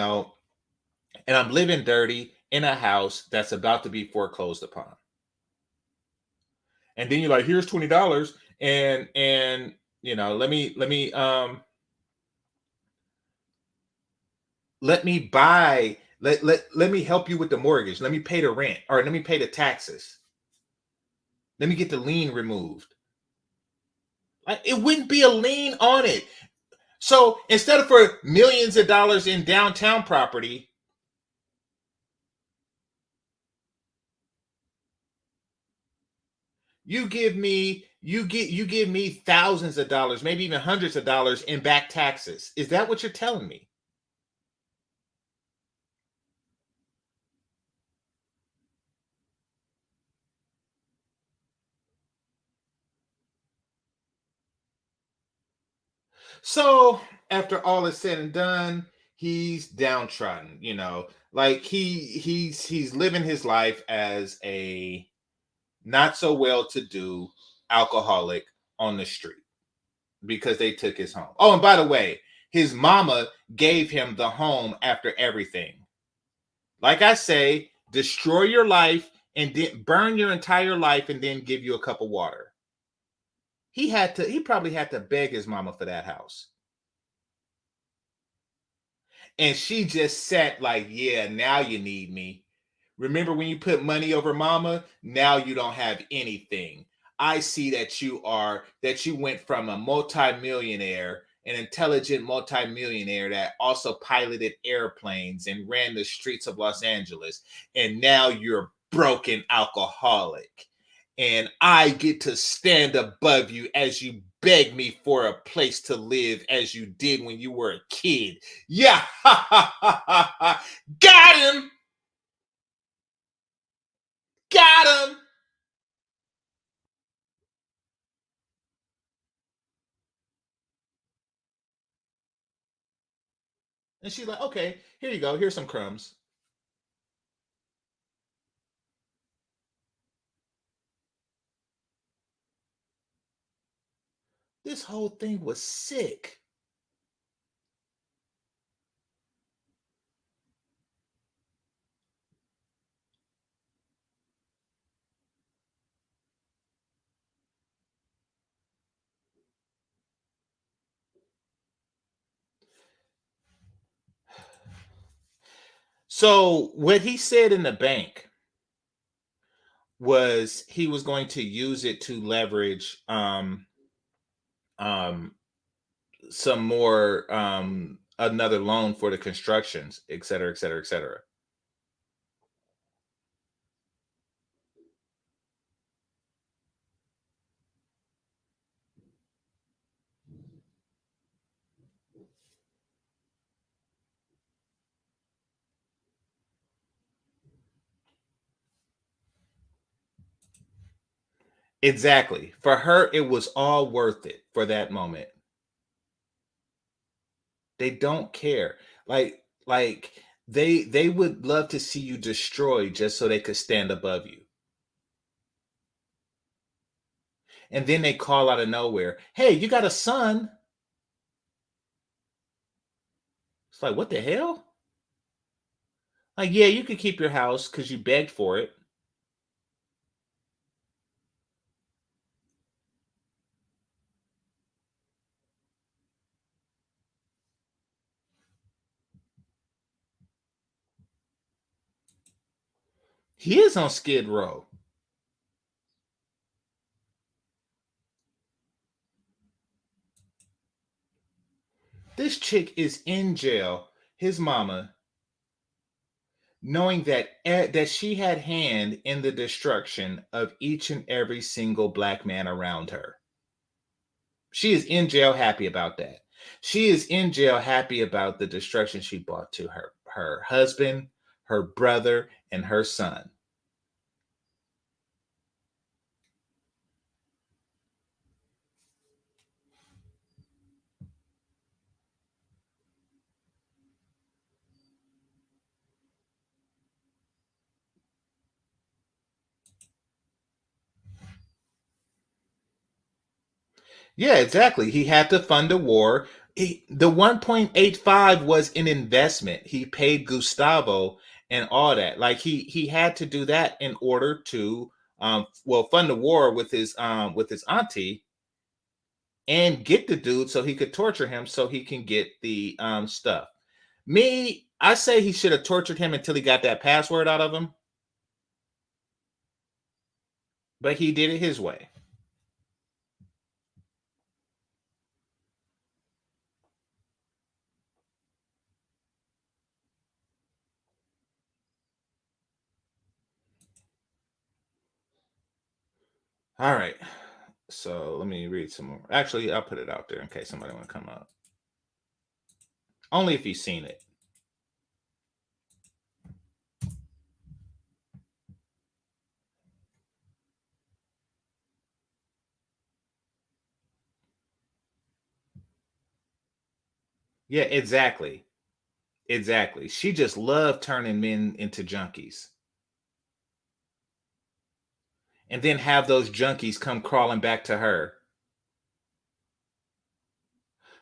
I'm living dirty in a house that's about to be foreclosed upon. And then you're like, here's $20, and let me buy, let me help you with the mortgage. Let me pay the rent, or let me pay the taxes. Let me get the lien removed. Like, it wouldn't be a lien on it. So instead of for millions of dollars in downtown property, you give me, You give me thousands of dollars, maybe even hundreds of dollars in back taxes. Is that what you're telling me? So after all is said and done, he's downtrodden, like he's living his life as a not so well to do alcoholic on the street because they took his home. Oh, and by the way, his mama gave him the home after everything. Like I say, destroy your life and then burn your entire life and then give you a cup of water. He probably had to beg his mama for that house. And she just sat like, yeah, now you need me. Remember when you put money over mama? Now you don't have anything. I see that you went from a multimillionaire, an intelligent multimillionaire that also piloted airplanes and ran the streets of Los Angeles. And now you're broken alcoholic. And I get to stand above you as you beg me for a place to live as you did when you were a kid. Yeah. Got him. Got him. And she's like, okay, here you go. Here's some crumbs. This whole thing was sick. So what he said in the bank was he was going to use it to leverage um some more another loan for the constructions, et cetera, et cetera, et cetera. Exactly. For her, it was all worth it for that moment. They don't care. Like they would love to see you destroyed just so they could stand above you. And then they call out of nowhere, "Hey, you got a son?" It's like, what the hell? Like, yeah, you could keep your house because you begged for it. He is on Skid Row. This chick is in jail. His mama, knowing that she had hand in the destruction of each and every single black man around her. She is in jail happy about that. She is in jail happy about the destruction she brought to her husband, her brother, and her son. Yeah, exactly. He had to fund a war. The 1.85 was an investment. He paid Gustavo and all that. Like he had to do that in order to fund the war with his auntie and get the dude so he could torture him so he can get the stuff. Me, I say he should have tortured him until he got that password out of him, but he did it his way. All right. So let me read some more. Actually, I'll put it out there in case somebody want to come up. Only if you've seen it. Yeah, exactly. Exactly. She just loved turning men into junkies. And then have those junkies come crawling back to her.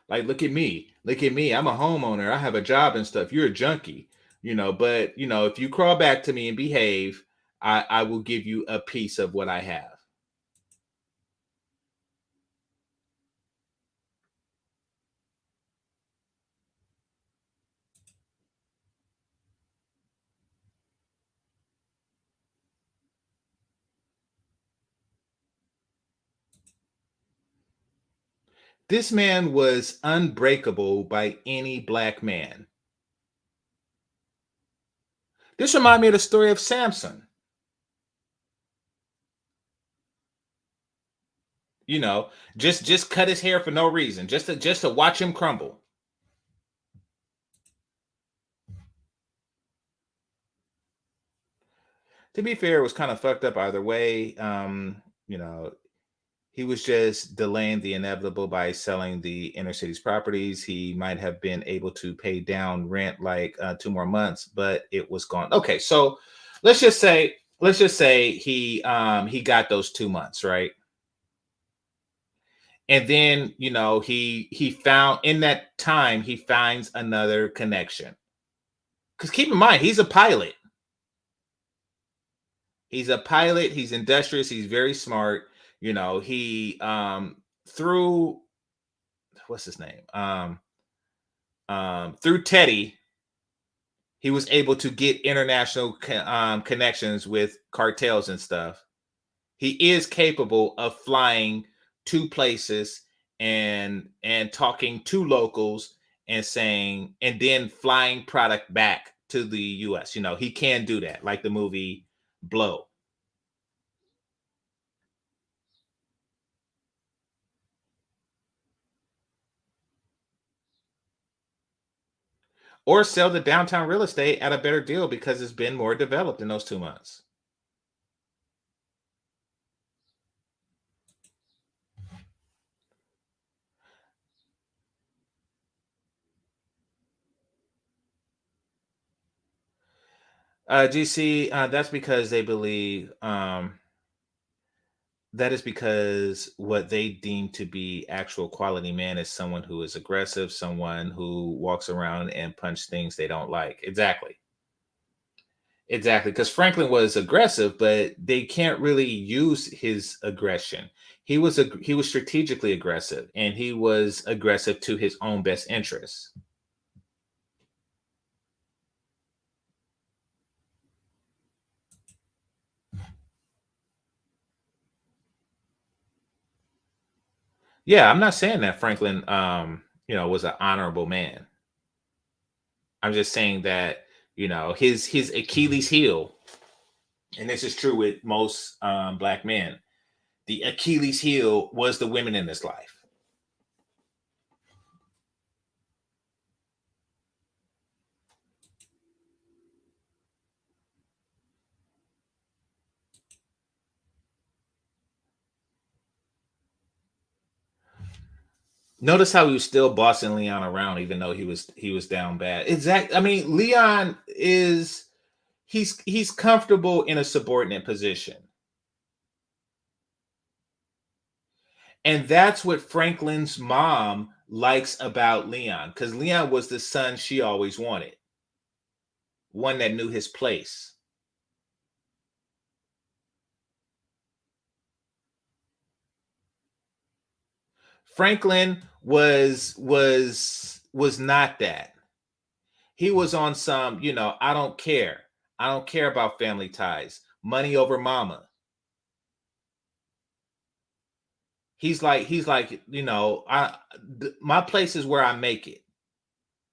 Like, look at me. Look at me. I'm a homeowner. I have a job and stuff. You're a junkie. But if you crawl back to me and behave, I will give you a piece of what I have. This man was unbreakable by any black man. This reminds me of the story of Samson. Just cut his hair for no reason, just to watch him crumble. To be fair, it was kind of fucked up either way. You know, he was just delaying the inevitable by selling the inner city's properties. He might have been able to pay down rent like 2 more months, but it was gone. Okay, so let's just say he got those 2 months, right? And then he found in that time he finds another connection. Because keep in mind, he's a pilot. He's a pilot. He's industrious. He's very smart. He through what's his name? Through Teddy, he was able to get international connections with cartels and stuff. He is capable of flying to places and talking to locals and saying and then flying product back to the US. He can do that, like the movie Blow. Or sell the downtown real estate at a better deal because it's been more developed in those 2 months. GC, that's because they believe that is because what they deem to be actual quality man is someone who is aggressive, someone who walks around and punch things they don't like. Exactly. Exactly. Because Franklin was aggressive, but they can't really use his aggression. He was strategically aggressive and he was aggressive to his own best interests. Yeah, I'm not saying that Franklin was an honorable man. I'm just saying that, his Achilles heel, and this is true with most black men, the Achilles heel was the women in his life. Notice how he was still bossing Leon around, even though he was down bad. Exactly. I mean, Leon is he's comfortable in a subordinate position. And that's what Franklin's mom likes about Leon, because Leon was the son she always wanted, one that knew his place. Franklin was not that. He was on some, I don't care. I don't care about family ties. Money over mama. He's like, my place is where I make it,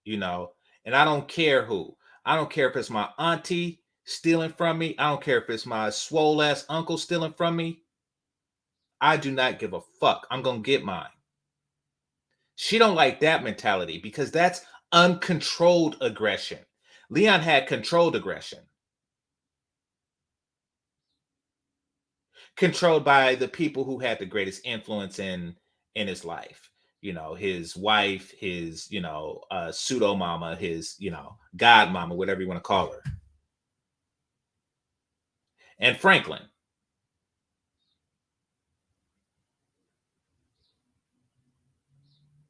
you know, and I don't care who. I don't care if it's my auntie stealing from me. I don't care if it's my swole ass uncle stealing from me. I do not give a fuck. I'm gonna get mine. She don't like that mentality because that's uncontrolled aggression. Leon had controlled aggression. Controlled by the people who had the greatest influence in his life. You know, his wife, his, pseudo mama, his, god mama, whatever you want to call her. And Franklin.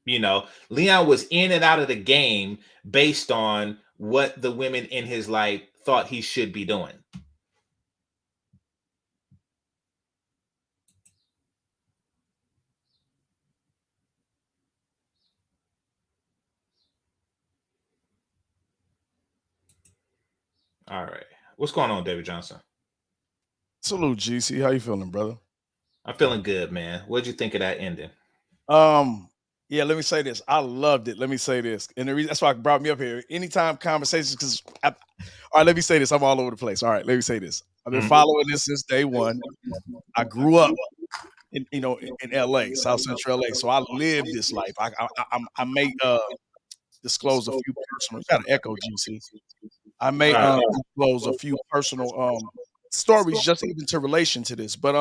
Leon was in and out of the game based on what the women in his life thought he should be doing. All right. What's going on, David Johnson? Salute, GC. How you feeling, brother? I'm feeling good, man. What'd you think of that ending? Yeah, let me say this. I loved it. Let me say this. And the reason that's why it brought me up here. Anytime conversations, because all right, let me say this. I'm all over the place. All right, let me say this. I've been following this since day one. I grew up in LA, South Central LA. So I lived this life. I may disclose a few personal. You got an echo, GC. I may disclose a few personal stories just even to relation to this. But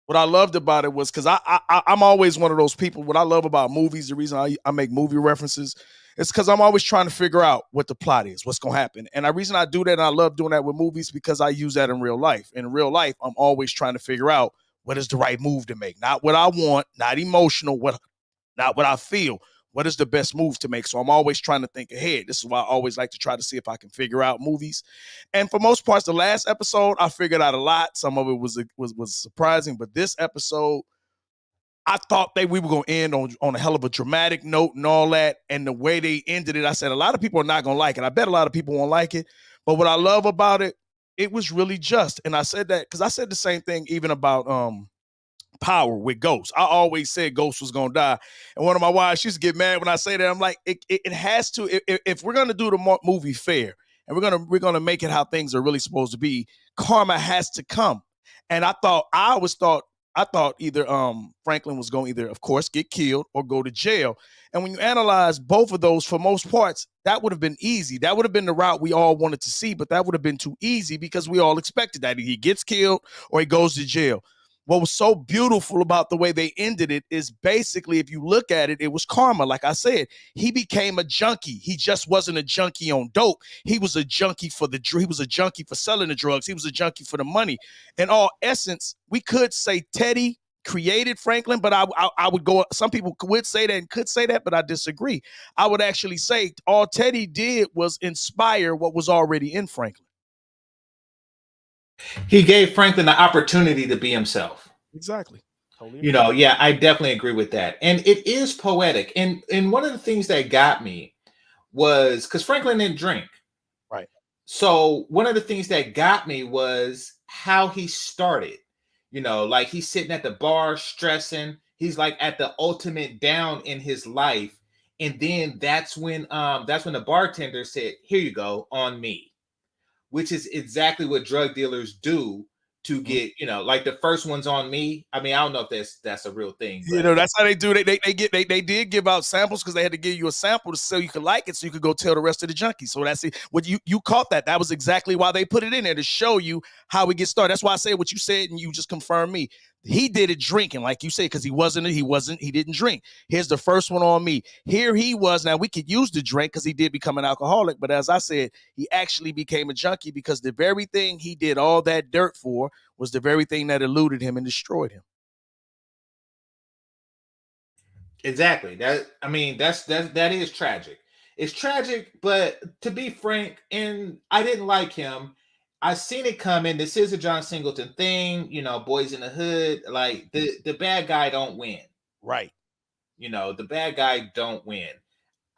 what I loved about it was because I'm always one of those people. What I love about movies, the reason I make movie references, is because I'm always trying to figure out what the plot is, what's going to happen. And the reason I do that, and I love doing that with movies, because I use that in real life. In real life, I'm always trying to figure out what is the right move to make. Not what I want, not emotional, not what I feel. What is the best move to make? So I'm always trying to think ahead. This is why I always like to try to see if I can figure out movies. And for most parts, the last episode, I figured out a lot. Some of it was surprising, but this episode, I thought we were going to end on a hell of a dramatic note and all that. And the way they ended it, I said, a lot of people are not going to like it. I bet a lot of people won't like it. But what I love about it, it was really just. And I said that because I said the same thing even about Power with Ghost. I always said Ghost was gonna die, and one of my wives, she used to get mad when I say that. I'm like, it has to. If we're gonna do the movie fair, and we're gonna make it how things are really supposed to be, karma has to come. And I thought either Franklin was going to either, of course, get killed or go to jail. And when you analyze both of those, for most parts, that would have been easy. That would have been the route we all wanted to see, but that would have been too easy because we all expected that he gets killed or he goes to jail. What was so beautiful about the way they ended it is basically, if you look at it, it was karma. Like I said, he became a junkie. He just wasn't a junkie on dope. He was a junkie he was a junkie for selling the drugs. He was a junkie for the money. In all essence, we could say Teddy created Franklin, but I would go, some people would say that and could say that, but I disagree. I would actually say all Teddy did was inspire what was already in Franklin. He gave Franklin the opportunity to be himself. Exactly. Totally. Yeah, I definitely agree with that. And it is poetic. And one of the things that got me was because Franklin didn't drink. Right. So one of the things that got me was how he started. Like he's sitting at the bar stressing. He's like at the ultimate down in his life. And then that's when the bartender said, "Here you go, on me." Which is exactly what drug dealers do to get, like the first one's on me. I mean, I don't know if that's a real thing. But that's how they do. They did give out samples because they had to give you a sample so you could like it, so you could go tell the rest of the junkies. So that's it. What you caught that. That was exactly why they put it in there, to show you how we get started. That's why I say what you said, and you just confirmed me. He did it drinking, like you said, because he didn't drink. Here's the first one on me. Here he was. Now we could use the drink because he did become an alcoholic, but as I said, he actually became a junkie because the very thing he did all that dirt for was the very thing that eluded him and destroyed him. Exactly. That is tragic. It's tragic, but to be frank, and I didn't like him. I seen it coming. This is a John Singleton thing, Boys in the Hood. Like the bad guy don't win. Right. The bad guy don't win.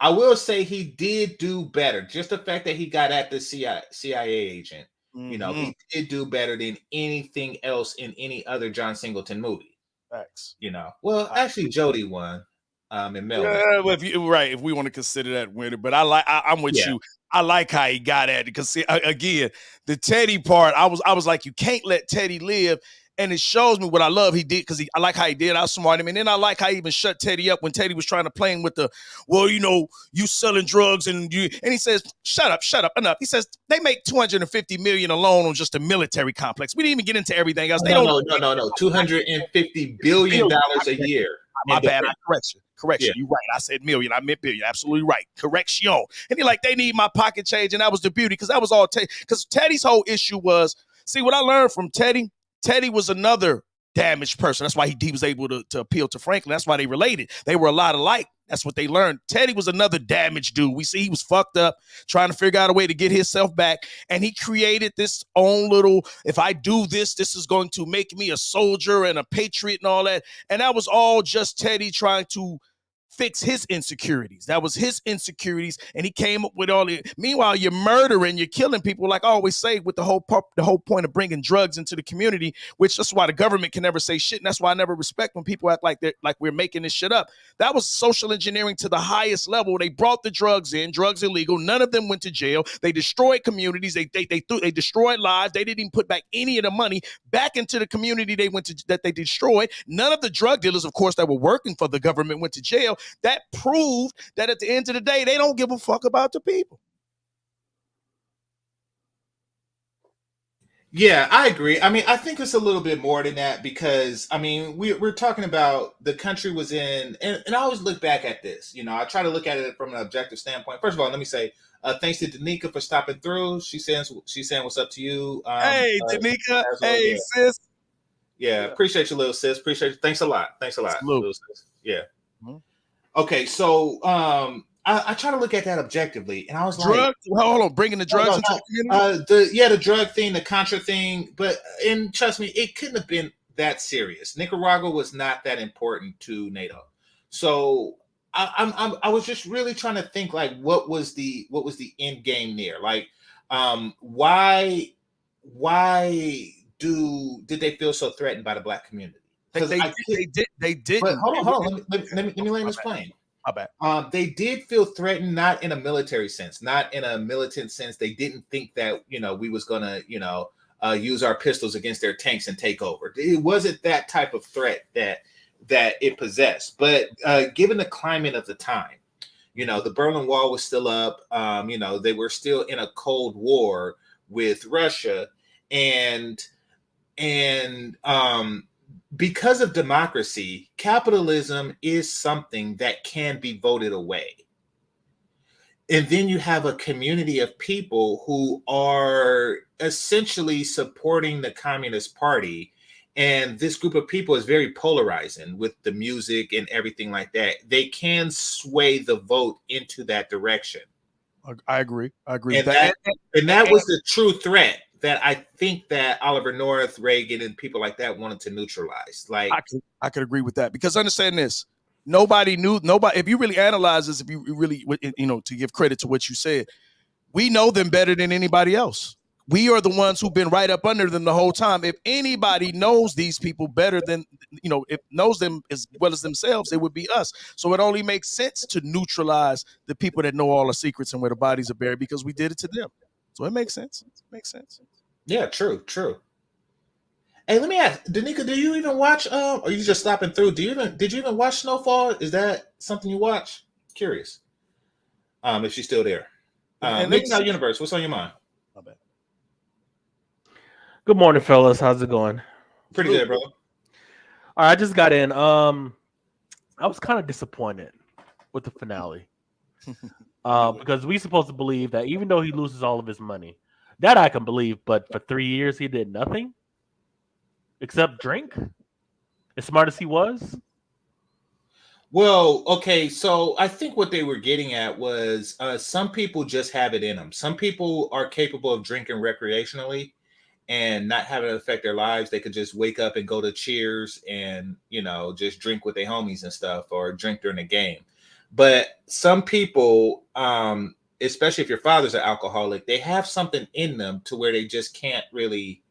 I will say he did do better. Just the fact that he got at the CIA agent, he did do better than anything else in any other John Singleton movie. Facts. Well, actually, Jody won. In Melbourne. Yeah, well, if we want to consider that winner, but I'm with you. I like how he got at it because again, the Teddy part, I was like, you can't let Teddy live. And it shows me what I love he did, because I like how he did outsmart him. And then I like how he even shut Teddy up when Teddy was trying to play him with the, well, you selling drugs and he says, shut up, enough. He says they make $250 million alone on just a military complex. We didn't even get into everything else. No, $250 billion a year. My bad. Correction. You're right. I said million. I meant billion. Absolutely right. Correction. And he they need my pocket change. And that was the beauty, because that was all Teddy. Because Teddy's whole issue was, see, what I learned from Teddy was another damaged person. That's why he was able to appeal to Franklin. That's why they related. They were a lot alike. That's what they learned. Teddy was another damaged dude. We see he was fucked up, trying to figure out a way to get himself back. And he created this own little, if I do this, this is going to make me a soldier and a patriot and all that. And that was all just Teddy trying to fix his insecurities. That was his insecurities, and he came up with all the. Meanwhile, you're murdering, you're killing people, like I always say, with the whole point of bringing drugs into the community, which that's why the government can never say shit, and that's why I never respect when people act like we're making this shit up. That was social engineering to the highest level. They brought the drugs in, drugs illegal. None of them went to jail. They destroyed communities. They destroyed lives. They didn't even put back any of the money back into the community that they destroyed. None of the drug dealers, of course, that were working for the government went to jail. That proved that at the end of the day, they don't give a fuck about the people. Yeah, I agree. I mean, I think it's a little bit more than that, because, I mean, we're talking about the country was in, and I always look back at this. I try to look at it from an objective standpoint. First of all, let me say, thanks to Danica for stopping through. She's saying what's up to you. Hey, Danica. Hey, sis. Yeah, appreciate you, little sis. Appreciate you. Thanks a lot. Little sis. Yeah. Mm-hmm. Okay, so I try to look at that objectively, and I was like, hold on, bringing the drugs into the community? The drug thing, the Contra thing, and trust me, it couldn't have been that serious. Nicaragua was not that important to NATO, so I was just really trying to think, like, what was the end game there? Like, why did they feel so threatened by the Black community? They did. But hold on. Let me land this plane. They did feel threatened, not in a military sense, not in a militant sense. They didn't think that we was gonna use our pistols against their tanks and take over. It wasn't that type of threat that it possessed. But given the climate of the time, the Berlin Wall was still up. They were still in a Cold War with Russia, and because of democracy, capitalism is something that can be voted away. And then you have a community of people who are essentially supporting the Communist Party. And this group of people is very polarizing with the music and everything like that. They can sway the vote into that direction. I agree. And that was the true threat that I think that Oliver North, Reagan, and people like that wanted to neutralize. Like, I could agree with that, because understand this: nobody. If you really analyze this, if you really, to give credit to what you said, we know them better than anybody else. We are the ones who've been right up under them the whole time. If anybody knows these people better than, if knows them as well as themselves, it would be us. So it only makes sense to neutralize the people that know all the secrets and where the bodies are buried, because we did it to them. So it makes sense. Yeah, true. Hey, let me ask, Danica, do you even watch? Or you just stopping through? Did you even watch Snowfall? Is that something you watch? Curious. If she's still there. Mixed Out Universe. What's on your mind? My bad. Good morning, fellas. How's it going? Pretty good, bro. All right, I just got in. I was kind of disappointed with the finale. Because we supposed to believe that even though he loses all of his money, that I can believe, but for 3 years he did nothing except drink, as smart as he was. Well, okay, so I think what they were getting at was some people just have it in them. Some people are capable of drinking recreationally and not having it affect their lives. They could just wake up and go to Cheers and, just drink with their homies and stuff, or drink during the game. But some people, especially if your father's an alcoholic, they have something in them to where they just can't really,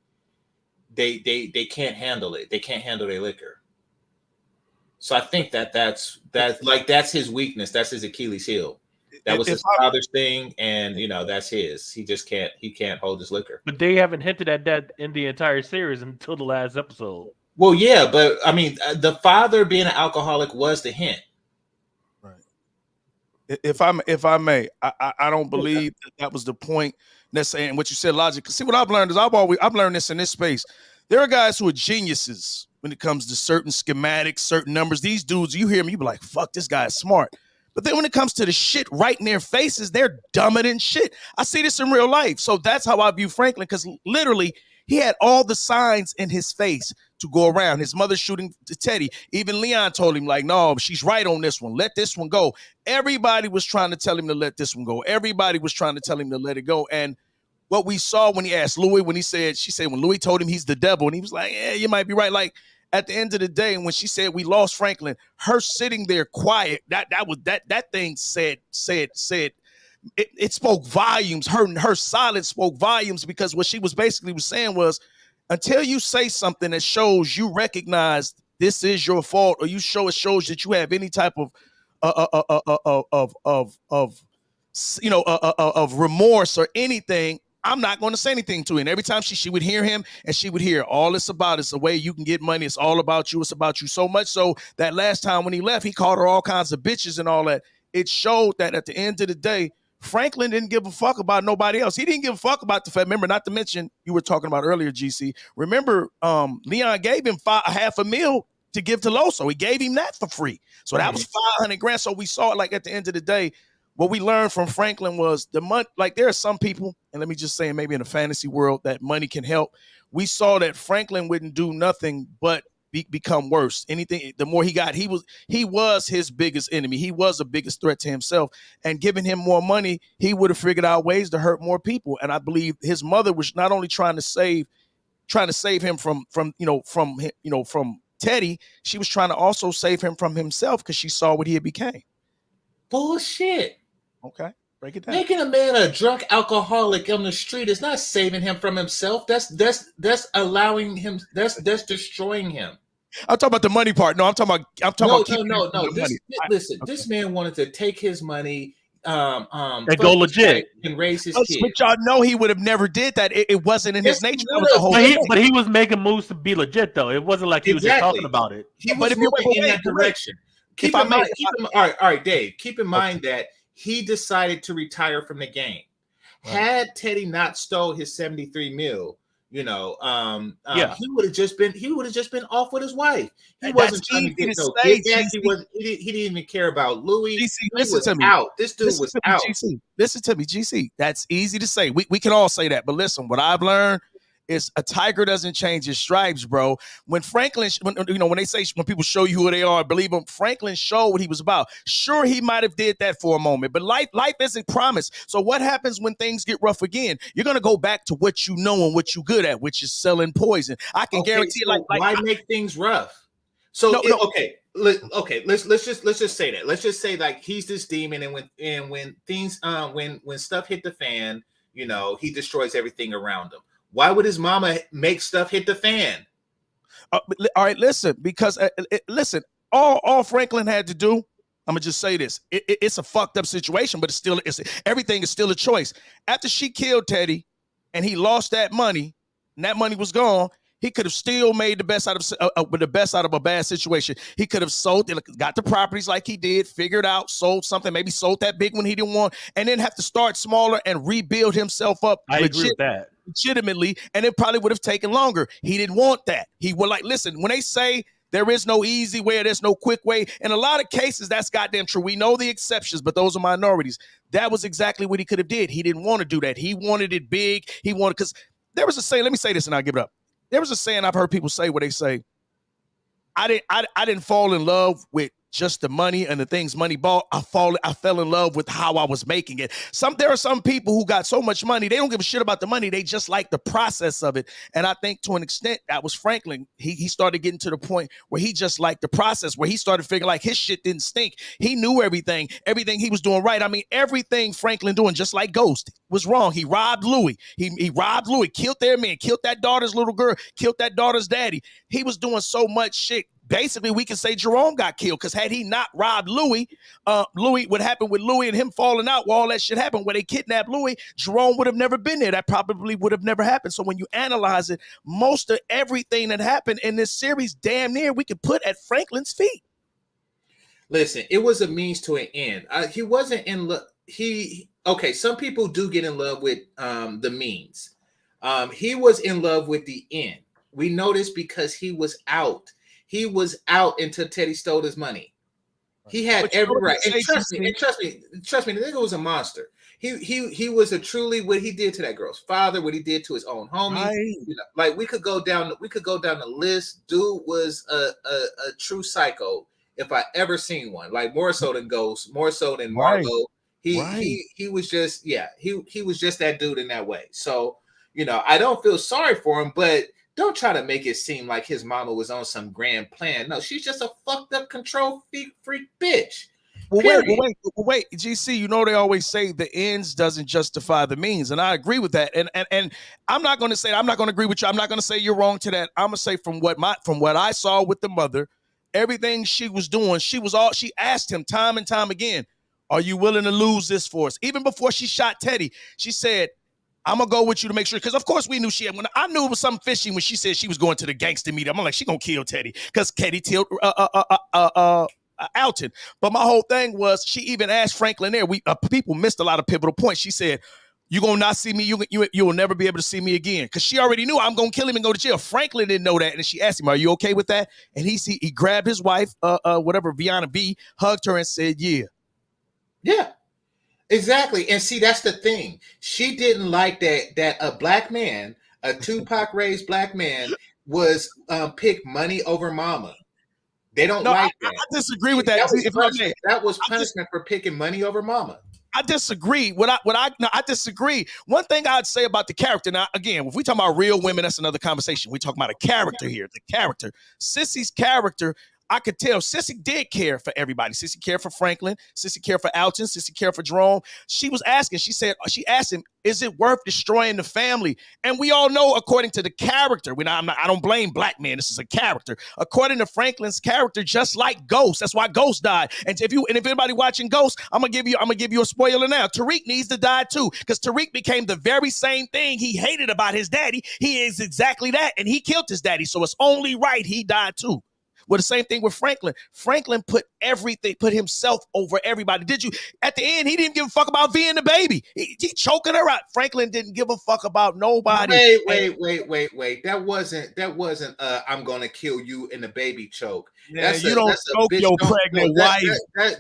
they can't handle it. They can't handle their liquor. So I think that's his weakness. That's his Achilles heel. That was if his father's thing, and that's his. He just can't hold his liquor. But they haven't hinted at that in the entire series until the last episode. Well, yeah, but I mean, the father being an alcoholic was the hint. Right. If I may, I don't believe that was the point necessarily. And what you said, logic. See, what I've learned is I've learned this in this space. There are guys who are geniuses when it comes to certain schematics, certain numbers. These dudes, you hear them, you be like, fuck, this guy is smart. But then when it comes to the shit right in their faces, they're dumber than shit. I see this in real life. So that's how I view Franklin, because literally he had all the signs in his face to go around. His mother shooting to Teddy. Even Leon told him, like, no, she's right on this one. Let this one go. Everybody was trying to tell him to let this one go. Everybody was trying to tell him to let it go. And what we saw when he asked Louis, when she said when Louis told him he's the devil, and he was like, yeah, you might be right. Like, at the end of the day, and when she said we lost Franklin, her sitting there quiet, that thing said it spoke volumes. Her silence spoke volumes, because what she was basically saying was, until you say something that shows you recognize this is your fault, or it shows that you have any type of remorse or anything, I'm not going to say anything to him. And every time she would hear him, and she would hear, all it's about is the way you can get money. It's all about you. It's about you. So much so that last time when he left, he called her all kinds of bitches and all that. It showed that at the end of the day, Franklin didn't give a fuck about nobody else. He didn't give a fuck about the fact. Remember, not to mention, you were talking about earlier, GC. Remember, Leon gave him $500,000 to give to Loso. He gave him that for free. So that was $500,000. So we saw it, like, at the end of the day, what we learned from Franklin was the money. Like, there are some people, and let me just say, maybe in a fantasy world, that money can help. We saw that Franklin wouldn't do nothing but become worse. Anything, the more he got, he was his biggest enemy. He was the biggest threat to himself. And giving him more money, he would have figured out ways to hurt more people. And I believe his mother was not only trying to save him from Teddy, she was trying to also save him from himself, because she saw what he had became. Bullshit. Okay, break it down. Making a man a drunk alcoholic on the street is not saving him from himself. That's allowing him. That's destroying him. I'm talking about the money part. No, I'm talking about. No. This man wanted to take his money, and go legit and raise his kids. But y'all know he would have never did that. It wasn't in his nature. But he was making moves to be legit, though. It wasn't like he was just talking about it. He was moving in that direction. All right, Dave. Keep in mind that he decided to retire from the game. Right. Had Teddy not stole his 73 mil, he would have just been off with his wife. He wasn't trying to get no kickback. He didn't even care about Louis. GC, listen to me. Out. This dude was out. Listen to me, GC. That's easy to say. We can all say that, but listen, what I've learned is a tiger doesn't change his stripes, bro. When Franklin, when people show you who they are, believe him, Franklin showed what he was about. Sure, he might have did that for a moment, but life isn't promised. So what happens when things get rough again? You're going to go back to what you know and what you're good at, which is selling poison. I can guarantee so why make things rough? So let's just say that. Let's just say, like, he's this demon, and when things when stuff hit the fan, he destroys everything around him. Why would his mama make stuff hit the fan? All right, listen, because listen, all Franklin had to do, I'm gonna just say this: it's a fucked up situation, but everything is still a choice. After she killed Teddy, and he lost that money, and that money was gone, he could have still made the best out of a bad situation. He could have sold, got the properties like he did, figured out, sold something, maybe sold that big one he didn't want, and then have to start smaller and rebuild himself up. I agree with that. Legitimately, and it probably would have taken longer. He didn't want that. He would, like, listen, when they say there is no easy way or there's no quick way, in a lot of cases, that's goddamn true. We know the exceptions, but those are minorities. That was exactly what he could have did. He didn't want to do that. He wanted it big. Because there was a saying, let me say this and I'll give it up. There was a saying I've heard people say where they say, I didn't fall in love with just the money and the things money bought. I fell in love with how I was making it. There are some people who got so much money, they don't give a shit about the money. They just like the process of it. And I think to an extent that was Franklin. He started getting to the point where he just liked the process, where he started figuring like his shit didn't stink. He knew everything he was doing right. I mean, everything Franklin doing, just like Ghost, was wrong. He robbed Louis. He robbed Louis, killed their man, killed that daughter's little girl, killed that daughter's daddy. He was doing so much shit basically we can say Jerome got killed, because had he not robbed Louis, what happened with Louis and him falling out, while all that shit happened, where they kidnapped Louis, Jerome would have never been there. That probably would have never happened. So when you analyze it, most of everything that happened in this series, damn near we could put at Franklin's feet. Listen, it was a means to an end. He wasn't in love. Okay, some people do get in love with the means. He was in love with the end. We know this because he was out. He was out until Teddy stole his money. He had every right. And trust me, the nigga was a monster. He was a truly, what he did to that girl's father, what he did to his own homie. Right. You know, like we could go down the list. Dude was a true psycho if I ever seen one. Like more so than Ghost, more so than Marlo. He was just, he was just that dude in that way. So, you know, I don't feel sorry for him, but don't try to make it seem like his mama was on some grand plan. No, she's just a fucked up control freak bitch. Well, wait, GC, you know they always say the ends doesn't justify the means, and I agree with that. And I'm not going to say, I'm not going to agree with you. I'm not going to say you're wrong to that. I'm going to say from what I saw with the mother, everything she was doing, she asked him time and time again, are you willing to lose this for us? Even before she shot Teddy, she said, I'm gonna go with you to make sure, because of course we knew when I knew it was something fishy when she said she was going to the gangster meet. I'm like, she gonna kill Teddy because Teddy killed Alton. But my whole thing was, she even asked Franklin there. People missed a lot of pivotal points. She said, "You gonna not see me? You will never be able to see me again." Because she already knew I'm gonna kill him and go to jail. Franklin didn't know that, and she asked him, "Are you okay with that?" And he grabbed his wife, Vianna B, hugged her and said, "Yeah." Yeah. Exactly. And see, that's the thing. She didn't like that a black man, a Tupac raised black man, was pick money over mama. They don't like that. I disagree with that. That was punishment for picking money over mama. I disagree. I disagree. One thing I'd say about the character, now again, if we talk about real women, that's another conversation. We talk about a character here. The character. Sissy's character, I could tell Sissy did care for everybody. Sissy cared for Franklin. Sissy cared for Alton. Sissy cared for Jerome. She asked him, is it worth destroying the family? And we all know, according to the character, I don't blame black men. This is a character. According to Franklin's character, just like Ghost, that's why Ghost died. And if anybody watching Ghost, I'm gonna give you a spoiler now. Tariq needs to die too, because Tariq became the very same thing he hated about his daddy. He is exactly that, and he killed his daddy. So it's only right he died too. Well, the same thing with Franklin. Franklin put himself over everybody. At the end, he didn't give a fuck about V and the baby. He choking her out. Franklin didn't give a fuck about nobody. Wait. That wasn't I'm gonna kill you in the baby choke. Yeah, you don't choke your pregnant wife.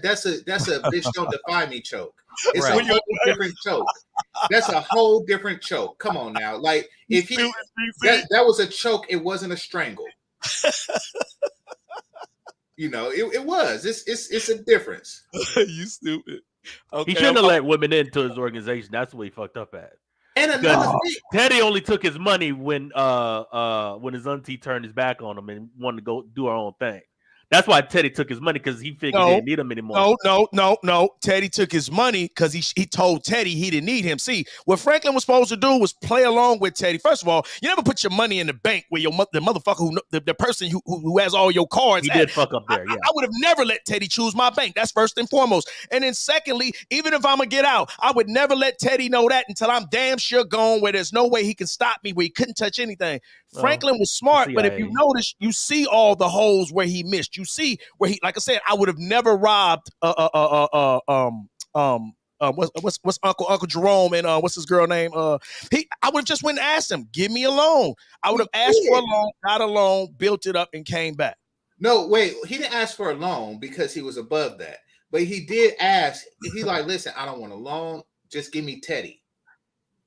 That's a bitch don't defy me choke. It's a whole different choke. That's a whole different choke. Come on now. Like if that was a choke, it wasn't a strangle. You know, it was. It's a difference. You stupid. Okay, he shouldn't have let women into his organization. That's what he fucked up at. And another thing, Teddy only took his money when his auntie turned his back on him and wanted to go do her own thing. That's why Teddy took his money, because he figured he didn't need him anymore. No. Teddy took his money because he told Teddy he didn't need him. See, what Franklin was supposed to do was play along with Teddy. First of all, you never put your money in the bank where the motherfucker the person who has all your cards. He did fuck up there. Yeah, I would have never let Teddy choose my bank. That's first and foremost. And then secondly, even if I'm gonna get out, I would never let Teddy know that until I'm damn sure gone, where there's no way he can stop me, where he couldn't touch anything. Franklin was smart, but if you notice, you see all the holes where he missed. You see where he, like I said, I would have never robbed what's Uncle Jerome and what's his girl name? I would have just went and asked him, give me a loan. I would have asked for a loan, got a loan, built it up, and came back. No, wait, he didn't ask for a loan because he was above that. But he did ask, he like, listen, I don't want a loan, just give me Teddy.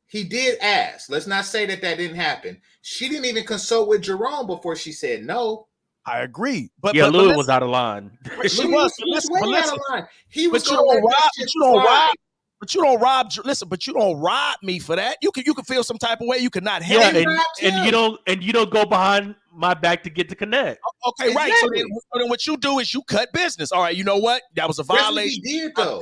He did ask. Let's not say that didn't happen. She didn't even consult with Jerome before she said no. I agree. Louis was out of line. She was way out of line. He was you don't rob. But you don't rob. Listen, but you don't rob me for that. You can feel some type of way. You could not help. Yeah, and you don't go behind my back to get to connect. Okay, right. Exactly. So then what you do is you cut business. All right, you know what? That was a violation. He did though.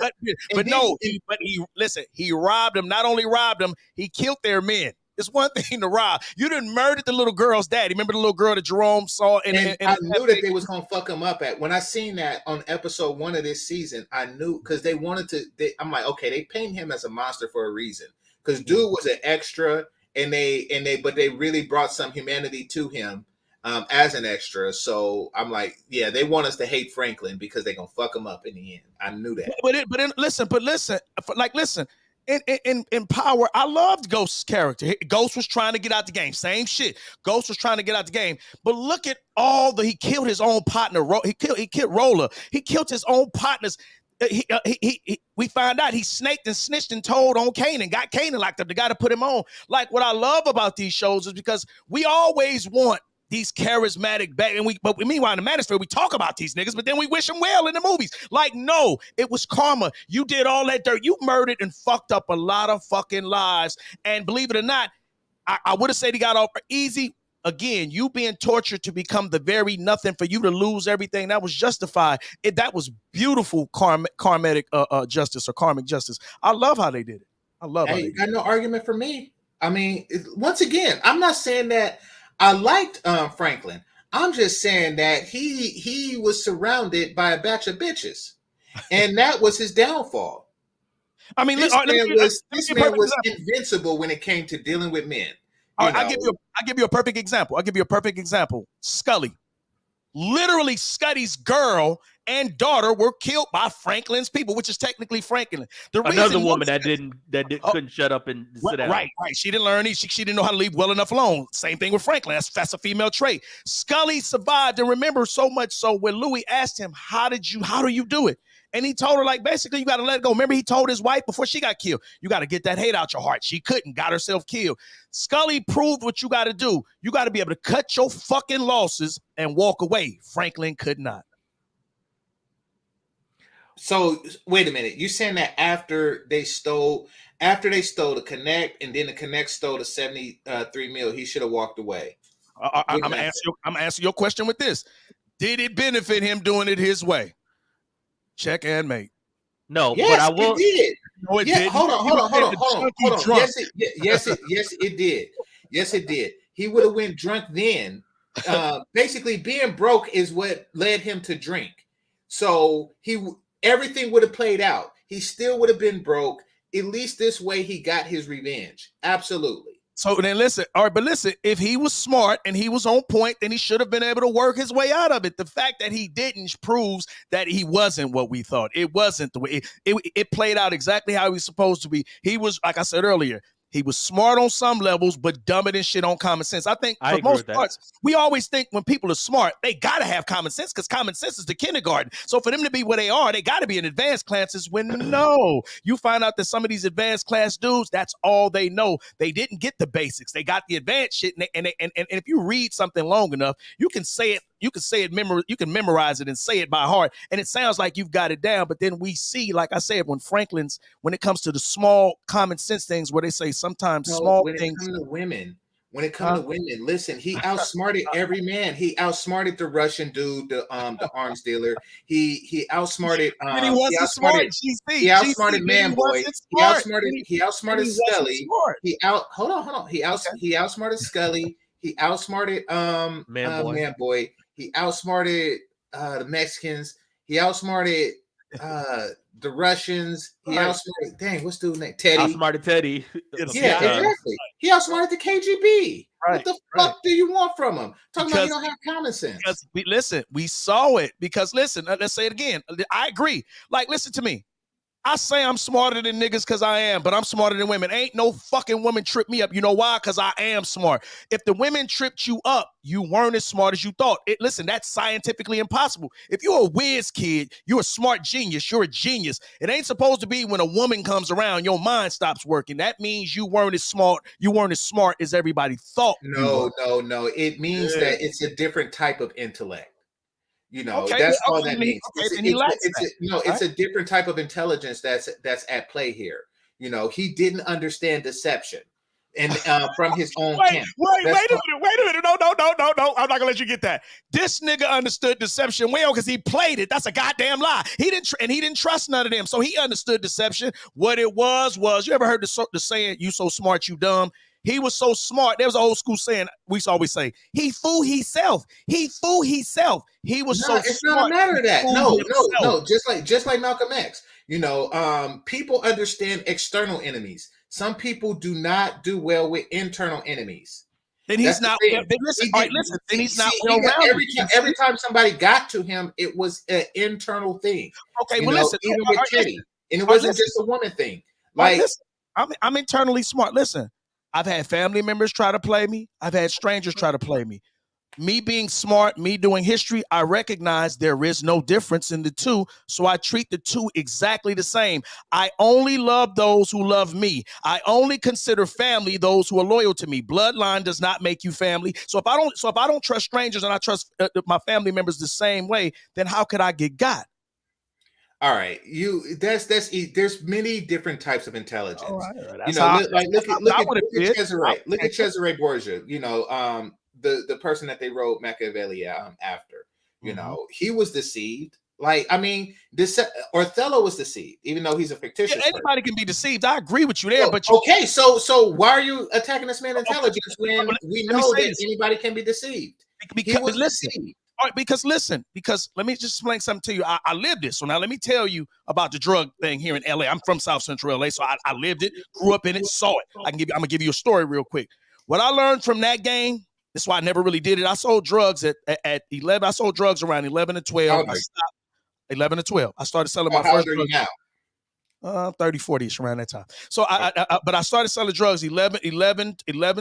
He robbed them. Not only robbed them, he killed their men. It's one thing to rob. You didn't murder the little girl's daddy. Remember the little girl that Jerome saw? And I knew that they was gonna fuck him up when I seen that on episode 1 of this season. I knew because they wanted to. I'm like, okay, they paint him as a monster for a reason. Because dude was an extra, but they really brought some humanity to him as an extra. So I'm like, yeah, they want us to hate Franklin because they're gonna fuck him up in the end. I knew that. Listen. In Power, I loved Ghost's character. Ghost was trying to get out the game. Same shit. Ghost was trying to get out the game. But look at he killed his own partner. He killed Roller. He killed his own partners. We found out he snaked and snitched and told on Kanan, got Kanan locked up. The guy to put him on. Like, what I love about these shows is because we always want these charismatic but meanwhile in the manosphere we talk about these niggas, but then we wish them well in the movies. Like, no, it was karma. You did all that dirt. You murdered and fucked up a lot of fucking lives. And believe it or not, I would have said he got off easy. Again, you being tortured to become the very nothing for you to lose everything, that was justified. That was beautiful karmic justice or karmic justice. I love how they did it. I love how they did it. Got no argument for me. I mean, once again, I'm not saying that I liked Franklin. I'm just saying that he was surrounded by a batch of bitches, and that was his downfall. I mean, this man was invincible when it came to dealing with men. I'll give you a perfect example. Scully. Literally, Scully's girl and daughter were killed by Franklin's people, which is technically Franklin. Another woman that couldn't shut up and sit down. Right. She didn't learn. She didn't know how to leave well enough alone. Same thing with Franklin. That's a female trait. Scully survived, and remember, so much so when Louis asked him, how do you do it? And he told her, like, basically, you got to let it go. Remember, he told his wife before she got killed, you got to get that hate out your heart. She couldn't, got herself killed. Scully proved what you got to do. You got to be able to cut your fucking losses and walk away. Franklin could not. So wait a minute. You saying that after they stole the Connect, and then the Connect stole the 73 mil, he should have walked away? I'm gonna answer your question with this. Did it benefit him doing it his way? Check and mate. No, yes, but I will. It did. No, it didn't. Hold on. Yes, it did. Yes, it did. He would have went drunk then. Basically, being broke is what led him to drink. So everything would have played out. He still would have been broke. At least this way, he got his revenge. Absolutely. So then listen, all right, but listen, if he was smart and he was on point, then he should have been able to work his way out of it. The fact that he didn't proves that he wasn't what we thought. It wasn't the way it played out exactly how he was supposed to be. He was, like I said earlier, he was smart on some levels, but dumber than shit on common sense. I think for most parts, we always think when people are smart, they got to have common sense because common sense is the kindergarten. So for them to be where they are, they got to be in advanced classes when no. You find out that some of these advanced class dudes, that's all they know. They didn't get the basics. They got the advanced shit. And if you read something long enough, you can say it. You can memorize it and say it by heart, and it sounds like you've got it down. But then we see, like I said, when it comes to the small common sense things, where they say sometimes small things. When it comes to women, listen, he outsmarted every man. He outsmarted the Russian dude, the arms dealer. He outsmarted. He outsmarted Man Boy. He outsmarted Scully. He outsmarted Scully. He outsmarted Man Boy. He outsmarted the Mexicans. He outsmarted the Russians. He outsmarted what's the dude's name? Teddy. Outsmarted Teddy. Yeah, exactly. He outsmarted the KGB. What the fuck do you want from him? Talking about you don't have common sense. We saw it. Because listen, let's say it again. I agree. Like, listen to me. I say I'm smarter than niggas because I am, but I'm smarter than women. Ain't no fucking woman trip me up. You know why? Because I am smart. If the women tripped you up, you weren't as smart as you thought. Listen, that's scientifically impossible. If you're a whiz kid, you're a smart genius. You're a genius. It ain't supposed to be when a woman comes around, your mind stops working. That means you weren't as smart. You weren't as smart as everybody thought. No. It means that it's a different type of intellect. That's all that means. It's a different type of intelligence that's at play here. He didn't understand deception, and from his own camp. Wait a minute. No. I'm not gonna let you get that. This nigga understood deception well because he played it. That's a goddamn lie. He didn't trust none of them, so he understood deception. What it was you ever heard the saying, "You so smart, you dumb"? He was so smart. There was an old school saying we used to always say, he fool himself. He fool himself. He was so it's smart. not a matter of that. No. himself. Just like Malcolm X. People understand external enemies. Some people do not do well with internal enemies. Then he's not. Listen. Then he's not well rounded. Every time somebody got to him, it was an internal thing. Okay, well, listen. Even with Teddy, and it wasn't just a woman thing. Like, I'm internally smart. Listen, I've had family members try to play me. I've had strangers try to play me. Me being smart, me doing history, I recognize there is no difference in the two, so I treat the two exactly the same. I only love those who love me. I only consider family those who are loyal to me. Bloodline does not make you family. So if I don't trust strangers and I trust my family members the same way, then how could I get got? All right, there's many different types of intelligence. All right. Look at Cesare. Look at Cesare Borgia. The person that they wrote Machiavelli after. He was deceived. Like, I mean, Othello was deceived, even though he's a fictitious. Yeah, anybody can be deceived. I agree with you there, so why are you attacking this man's intelligence when we know that anybody can be deceived? Because let me just explain something to you. I lived it. So now let me tell you about the drug thing here in LA. I'm from South Central LA, so I lived it, grew up in it, saw it. I'm gonna give you a story real quick. What I learned from that game, that's why I never really did it. I sold drugs at 11. I sold drugs around 11 and 12. I stopped 11 and 12. I started selling my first drugs now. 30, 40-ish around that time. So but I started selling drugs 11,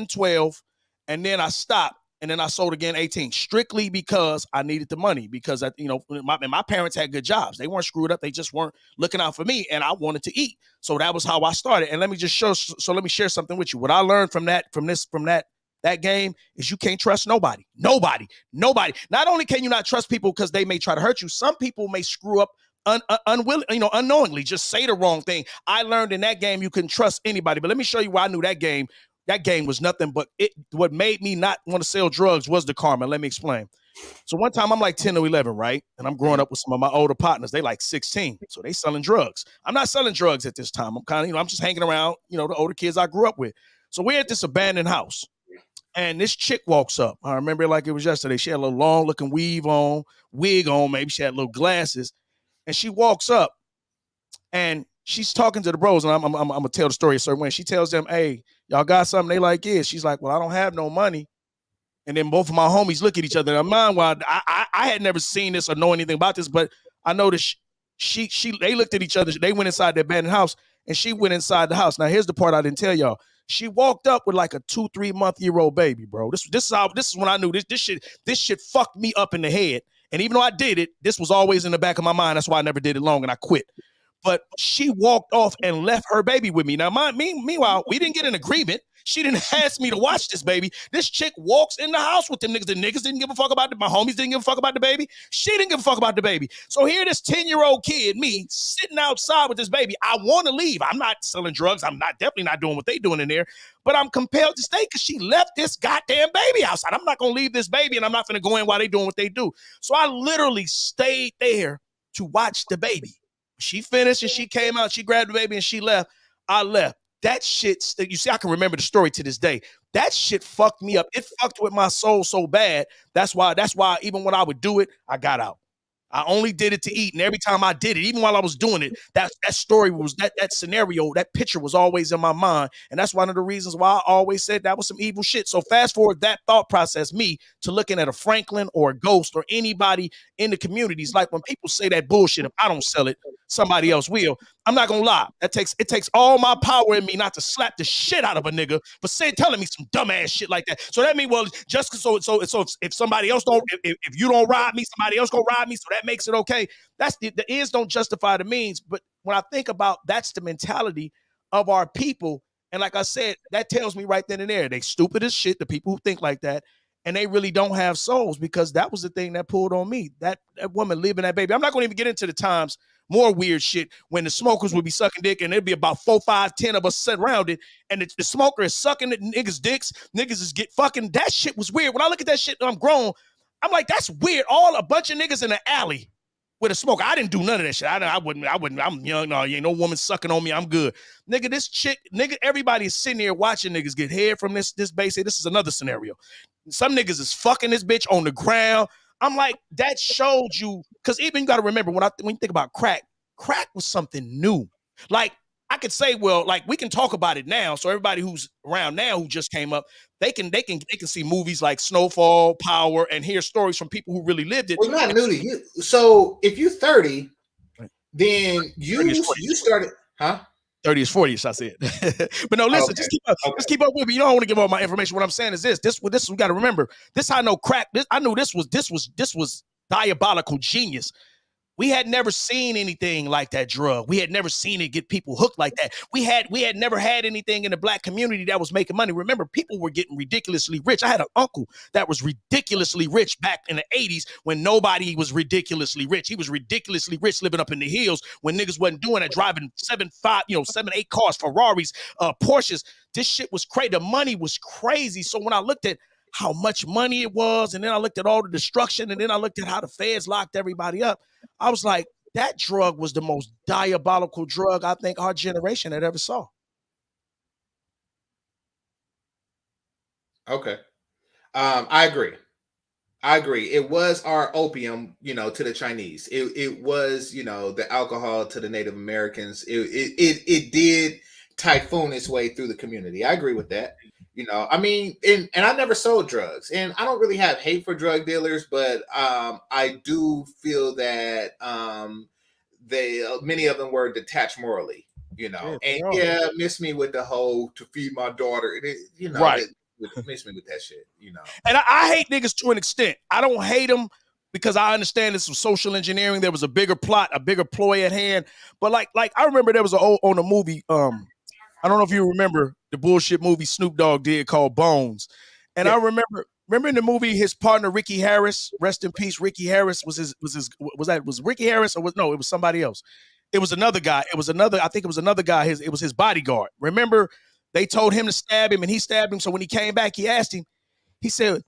12, and then I stopped. And then I sold again 18, strictly because I needed the money, because my parents had good jobs. They weren't screwed up. They just weren't looking out for me, and I wanted to eat. So that was how I started. And let me share something with you. What I learned from that game is you can't trust nobody. Nobody. Not only can you not trust people because they may try to hurt you, some people may screw up unknowingly, just say the wrong thing. I learned in that game you couldn't trust anybody. But let me show you why I knew that game. That game was nothing but what made me not want to sell drugs was the karma. Let me explain. So one time I'm like 10 or 11, right? And I'm growing up with some of my older partners. They like 16. So they selling drugs. I'm not selling drugs at this time. I'm kind of, I'm just hanging around, the older kids I grew up with. So we're at this abandoned house. And this chick walks up. I remember it like it was yesterday. She had a little long looking wig on, maybe she had little glasses. And she walks up and she's talking to the bros, and I'm gonna tell the story a certain way. She tells them, "Hey, y'all got something?" They like, "Yeah." She's like, "Well, I don't have no money." And then both of my homies look at each other. And I had never seen this or know anything about this, but I noticed they looked at each other. They went inside the abandoned house, and she went inside the house. Now, here's the part I didn't tell y'all. She walked up with like a 2-3 month-old baby, bro. This is when I knew this shit fucked me up in the head. And even though I did it, this was always in the back of my mind. That's why I never did it long, and I quit. But she walked off and left her baby with me. Now, meanwhile, we didn't get an agreement. She didn't ask me to watch this baby. This chick walks in the house with them niggas. The niggas didn't give a fuck about it. My homies didn't give a fuck about the baby. She didn't give a fuck about the baby. So here this 10-year-old kid, me, sitting outside with this baby. I want to leave. I'm not selling drugs. I'm definitely not doing what they doing in there. But I'm compelled to stay because she left this goddamn baby outside. I'm not going to leave this baby, and I'm not going to go in while they doing what they do. So I literally stayed there to watch the baby. She finished and she came out. She grabbed the baby and she left. I left. That shit, you see, I can remember the story to this day. That shit fucked me up. It fucked with my soul so bad. That's why even when I would do it, I got out. I only did it to eat. And every time I did it, even while I was doing it, that story was that scenario, that picture was always in my mind. And that's one of the reasons why I always said that was some evil shit. So fast forward that thought process, me, to looking at a Franklin or a Ghost or anybody in the communities. Like when people say that bullshit, if I don't sell it, somebody else will. I'm not gonna lie. It takes all my power in me not to slap the shit out of a nigga for telling me some dumbass shit like that. So that means, well, just so if somebody else don't, if you don't rob me, somebody else gonna rob me. So that makes it okay. That's the ends don't justify the means. But when I think about that's the mentality of our people, and like I said, that tells me right then and there, they stupid as shit. The people who think like that. And they really don't have souls, because that was the thing that pulled on me. That woman leaving that baby. I'm not going to even get into the times, more weird shit, when the smokers would be sucking dick and there'd be about 4, 5, 10 of us sitting around it, and the smoker is sucking the niggas' dicks. Niggas is get fucking. That shit was weird. When I look at that shit, I'm grown. I'm like, that's weird. A bunch of niggas in the alley with a smoke. I didn't do none of that shit. I wouldn't. I'm young. No, you ain't no woman sucking on me. I'm good. Nigga, this chick, nigga, everybody is sitting here watching niggas get head from this base. This is another scenario. Some niggas is fucking this bitch on the ground. I'm like, that showed you, because even you got to remember when you think about crack was something new. Like, I could say, well, like, we can talk about it now. So everybody who's around now who just came up, they can see movies like Snowfall, Power, and hear stories from people who really lived it. Well, not new to you. So if you're 30, then you started, huh? 30 is 40, I said. But no, listen, just keep up with me. You don't want to give all my information. What I'm saying is this we got to remember. This I know crack. I knew this was diabolical genius. We had never seen anything like that drug. We had never seen it get people hooked like that. We had never had anything in the black community that was making money. Remember, people were getting ridiculously rich. I had an uncle that was ridiculously rich back in the 80s when nobody was ridiculously rich. He was ridiculously rich living up in the hills when niggas wasn't doing it, driving 7, 8 cars, Ferraris, Porsches. This shit was crazy. The money was crazy. So when I looked at how much money it was, and then I looked at all the destruction, and then I looked at how the feds locked everybody up, I was like, that drug was the most diabolical drug I think our generation had ever saw. Okay. I agree. It was our opium, to the Chinese. It was, the alcohol to the Native Americans. It did typhoon its way through the community. I agree with that. I mean, and I never sold drugs, and I don't really have hate for drug dealers, but I do feel that many of them were detached morally, miss me with the whole to feed my daughter, right? Miss me with that shit, And I hate niggas to an extent. I don't hate them because I understand this was social engineering. There was a bigger plot, a bigger ploy at hand. But like I remember there was on a movie. I don't know if you remember the bullshit movie Snoop Dogg did called Bones. And I remember in the movie, his partner, Ricky Harris, rest in peace, Ricky Harris was Ricky Harris or it was somebody else. It was another guy. I think it was another guy. It was his bodyguard. Remember, they told him to stab him and he stabbed him. So when he came back, he asked him, he said,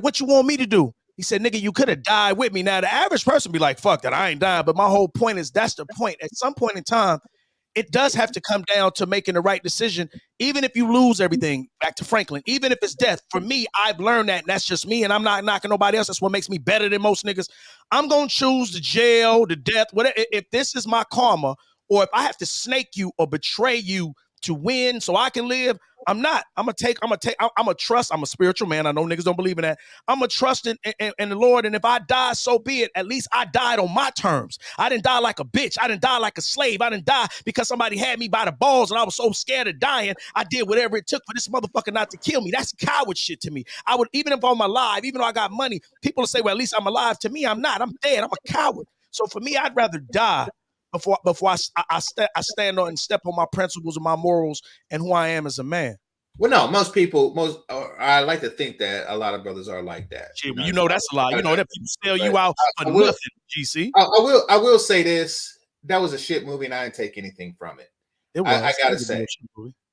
what you want me to do? He said, nigga, you could have died with me. Now, the average person be like, fuck that, I ain't dying. But my whole point is, that's the point. At some point in time, it does have to come down to making the right decision, even if you lose everything, back to Franklin, even if it's death. For me, I've learned that, and that's just me, and I'm not knocking nobody else. That's what makes me better than most niggas. I'm going to choose the jail, the death, whatever. If this is my karma, or if I have to snake you or betray you to win so I can live, I'm not. I'm a trust. I'm a spiritual man. I know niggas don't believe in that. I'm a trust in the Lord. And if I die, so be it. At least I died on my terms. I didn't die like a bitch. I didn't die like a slave. I didn't die because somebody had me by the balls and I was so scared of dying. I did whatever it took for this motherfucker not to kill me. That's coward shit to me. I would, even if I'm alive, even though I got money, people will say, well, at least I'm alive. To me, I'm not. I'm dead. I'm a coward. So for me, I'd rather die before I stand on and step on my principles and my morals and who I am as a man. Well, no, I like to think that a lot of brothers are like that. That's a lie. That people sell you out for nothing, GC. I will say this. That was a shit movie and I didn't take anything from it. It was. I gotta say.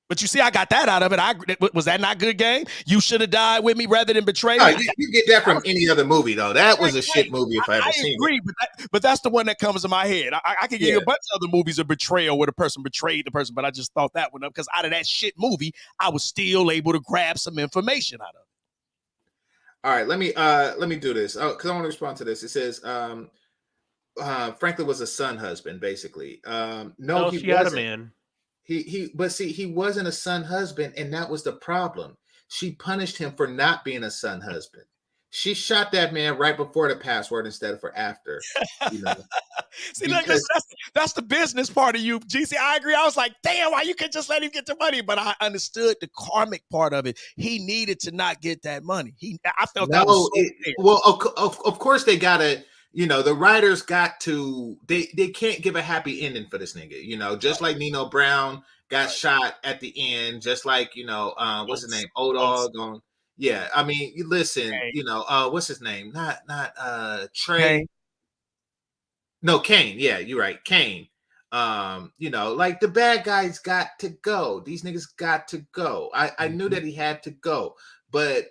But you see, I got that out of it. Was that not good game? You should have died with me rather than betray me. You get that from any other movie, though. That was a shit movie if I ever seen it. I agree, but that's the one that comes to my head. I can give you a bunch of other movies of betrayal where the person betrayed the person, but I just thought that one up because out of that shit movie, I was still able to grab some information out of it. All right, let me do this because I want to respond to this. It says Franklin was a son husband, basically. No, he had a man. But see, he wasn't a son husband, and that was the problem. She punished him for not being a son husband. She shot that man right before the password instead of for after. See, that's the business part of you, GC. I agree. I was like, damn, why you could just let him get the money? But I understood the karmic part of it. He needed to not get that money. I felt that was so fair. Well, of course they gotta. The writers got to, they can't give a happy ending for this nigga, just like Nino Brown got shot at the end, just like, what's his name? O-Dog. Yeah. I mean, listen, what's his name? Not Trey. Kane. No, Kane. Yeah, you're right. Kane. Like the bad guys got to go. These niggas got to go. I knew that he had to go, but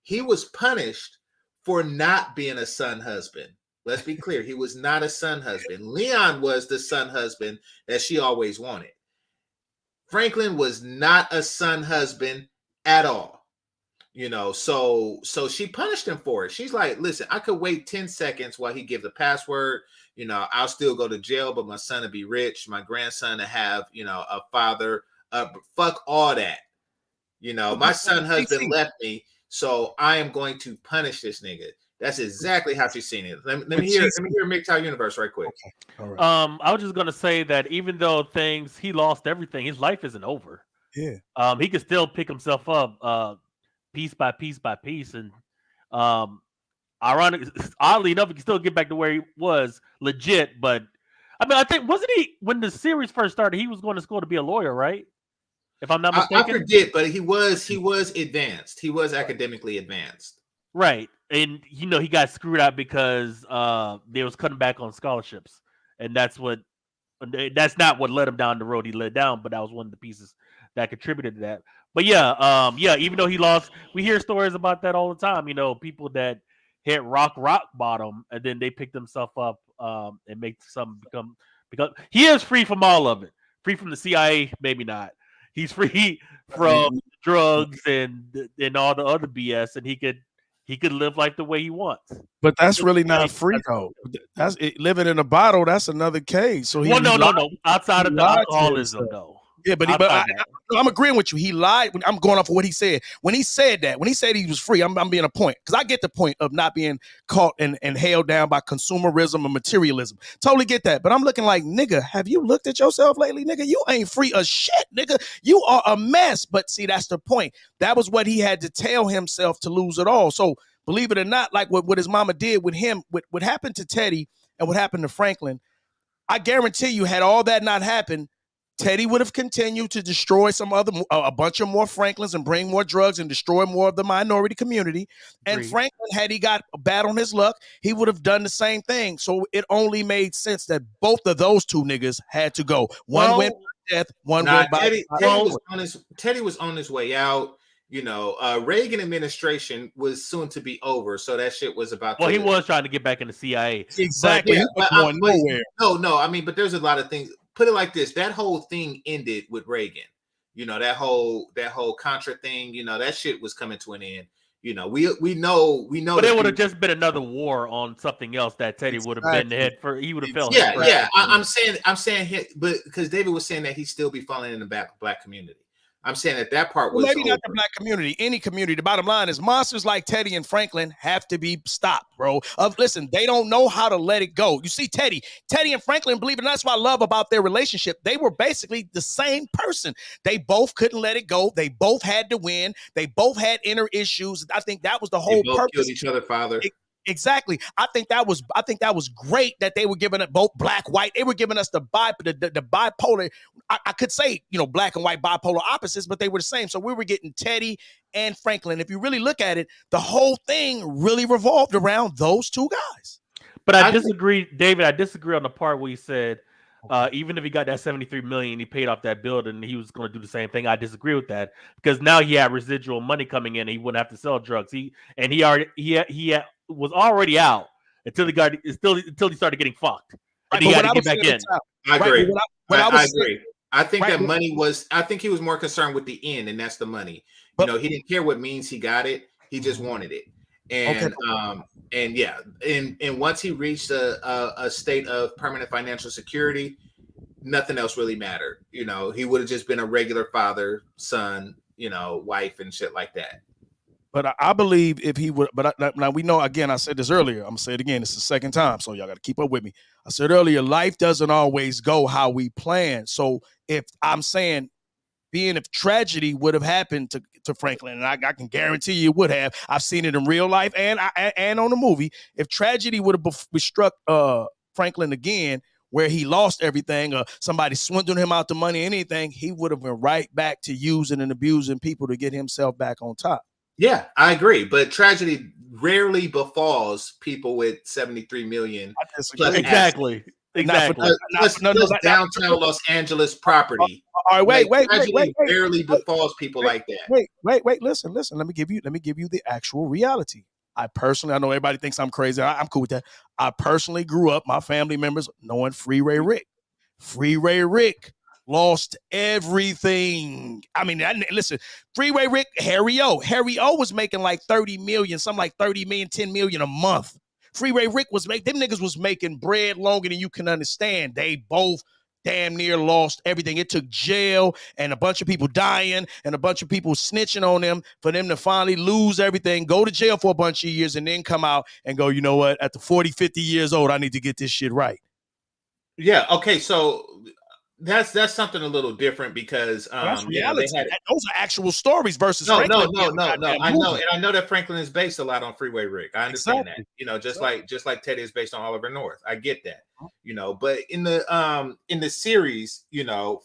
he was punished for not being a son husband. Let's be clear. He was not a son husband. Leon was the son husband that she always wanted. Franklin was not a son husband at all. So she punished him for it. She's like, listen, I could wait 10 seconds while he gives the password. I'll still go to jail, but my son will be rich. My grandson will have, a father. Fuck all that. My son husband left me, so I am going to punish this nigga. That's exactly how she's seen it. Let me hear MGTOW Universe right quick. Okay. All right. I was just gonna say that even though he lost everything, his life isn't over. Yeah. He can still pick himself up piece by piece by piece, and oddly enough, he can still get back to where he was legit. But I mean, I think wasn't he when the series first started, he was going to school to be a lawyer, right? If I'm not mistaken. I forget, but he was advanced. He was academically advanced. Right. And he got screwed out because they was cutting back on scholarships. And that's not what led him down the road he led down, but that was one of the pieces that contributed to that. But yeah, even though he lost, we hear stories about that all the time. People that hit rock bottom and then they pick themselves up and make something become, because he is free from all of it. Free from the CIA, maybe not. He's free from drugs and all the other BS, and he could live life the way he wants. But that's really not free though. That's living in a bottle. That's another case. So no. Outside of the alcoholism, though. Yeah, but I'm agreeing with you. He lied. I'm going off of what he said. When he said he was free, I'm being a point, because I get the point of not being caught and held down by consumerism and materialism. Totally get that. But I'm looking like, nigga, have you looked at yourself lately, nigga? You ain't free as shit, nigga. You are a mess. But see, that's the point. That was what he had to tell himself to lose it all. So believe it or not, like what his mama did with him, what happened to Teddy and what happened to Franklin, I guarantee you, had all that not happened, Teddy would have continued to destroy a bunch of more Franklins and bring more drugs and destroy more of the minority community. And Franklin, had he got bad on his luck, he would have done the same thing. So it only made sense that both of those two niggas had to go. One went by death, one went by Teddy was on his way out. Reagan administration was soon to be over, so that shit was about. Well, he was trying to get back in the CIA. Exactly. No. I mean, but there's a lot of things. Put it like this: that whole thing ended with Reagan. That whole Contra thing. That shit was coming to an end. We know. But it would have just been another war on something else that Teddy would have been head for. He would have felt. Yeah. I'm saying, but because David was saying that he'd still be falling in the black community. I'm saying that part was maybe not the black community, any community. The bottom line is monsters like Teddy and Franklin have to be stopped, bro. Listen, they don't know how to let it go. You see, Teddy and Franklin, believe it or not, that's what I love about their relationship. They were basically the same person. They both couldn't let it go. They both had to win. They both had inner issues. I think that was the whole purpose. Killed each other, father. Exactly. I think that was great that they were giving it both black, white. They were giving us the bipolar. I could say, black and white bipolar opposites, but they were the same. So we were getting Teddy and Franklin. If you really look at it, the whole thing really revolved around those two guys. But I disagree, David. I disagree on the part where you said even if he got that $73 million, he paid off that building, and he was going to do the same thing. I disagree with that, because now he had residual money coming in. And he wouldn't have to sell drugs. He was already out until he started getting fucked. And he had to get back in. I agree. I agree. I think that money was. I think he was more concerned with the end, and that's the money. He didn't care what means he got it. He just wanted it. And and once he reached a state of permanent financial security, nothing else really mattered. He would have just been a regular father, son, wife, and shit like that. But I believe if he would, now we know, again, I said this earlier, I'm going to say it again, it's the second time, so y'all got to keep up with me. I said earlier, life doesn't always go how we plan. So if I'm saying, if tragedy would have happened to Franklin, and I can guarantee you it would have, I've seen it in real life and on the movie, if tragedy would have struck Franklin again, where he lost everything, or somebody swindled him out the money, anything, he would have been right back to using and abusing people to get himself back on top. Yeah, I agree. But tragedy rarely befalls people with 73 million. Exactly. Downtown Los Angeles property. All right, wait. Rarely befalls people like that. Wait. Listen. Let me give you the actual reality. I know everybody thinks I'm crazy. I'm cool with that. I personally grew up, my family members knowing Freeway Rick. Freeway Rick lost everything. I mean, listen, Freeway Rick, Harry O was making like 30 million, something like 30 million, 10 million a month. Freeway Rick them niggas was making bread longer than you can understand. They both damn near lost everything. It took jail and a bunch of people dying and a bunch of people snitching on them for them to finally lose everything, go to jail for a bunch of years, and then come out and go, you know what, at the 40, 50 years old, I need to get this shit right. Yeah, okay, so that's something a little different because that's reality. Those are actual stories versus no. Franklin. I know that Franklin is based a lot on Freeway Rick. I understand that. Just like Teddy is based on Oliver North. I get that. But in the series,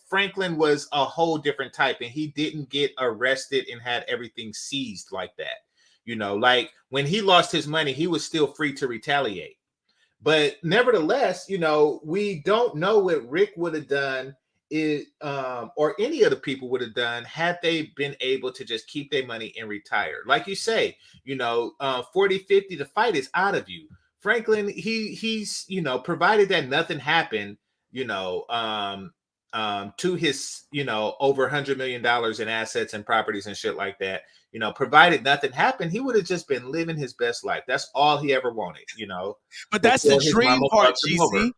Franklin was a whole different type, and he didn't get arrested and had everything seized like that. Like when he lost his money, he was still free to retaliate. But nevertheless, we don't know what Rick would have done or any of the people would have done had they been able to just keep their money and retire. Like you say, 40, 50, the fight is out of you. Franklin, he's provided that nothing happened, to his, over $100 million in assets and properties and shit like that. Provided nothing happened, he would have just been living his best life. That's all he ever wanted, But that's the dream part, GC.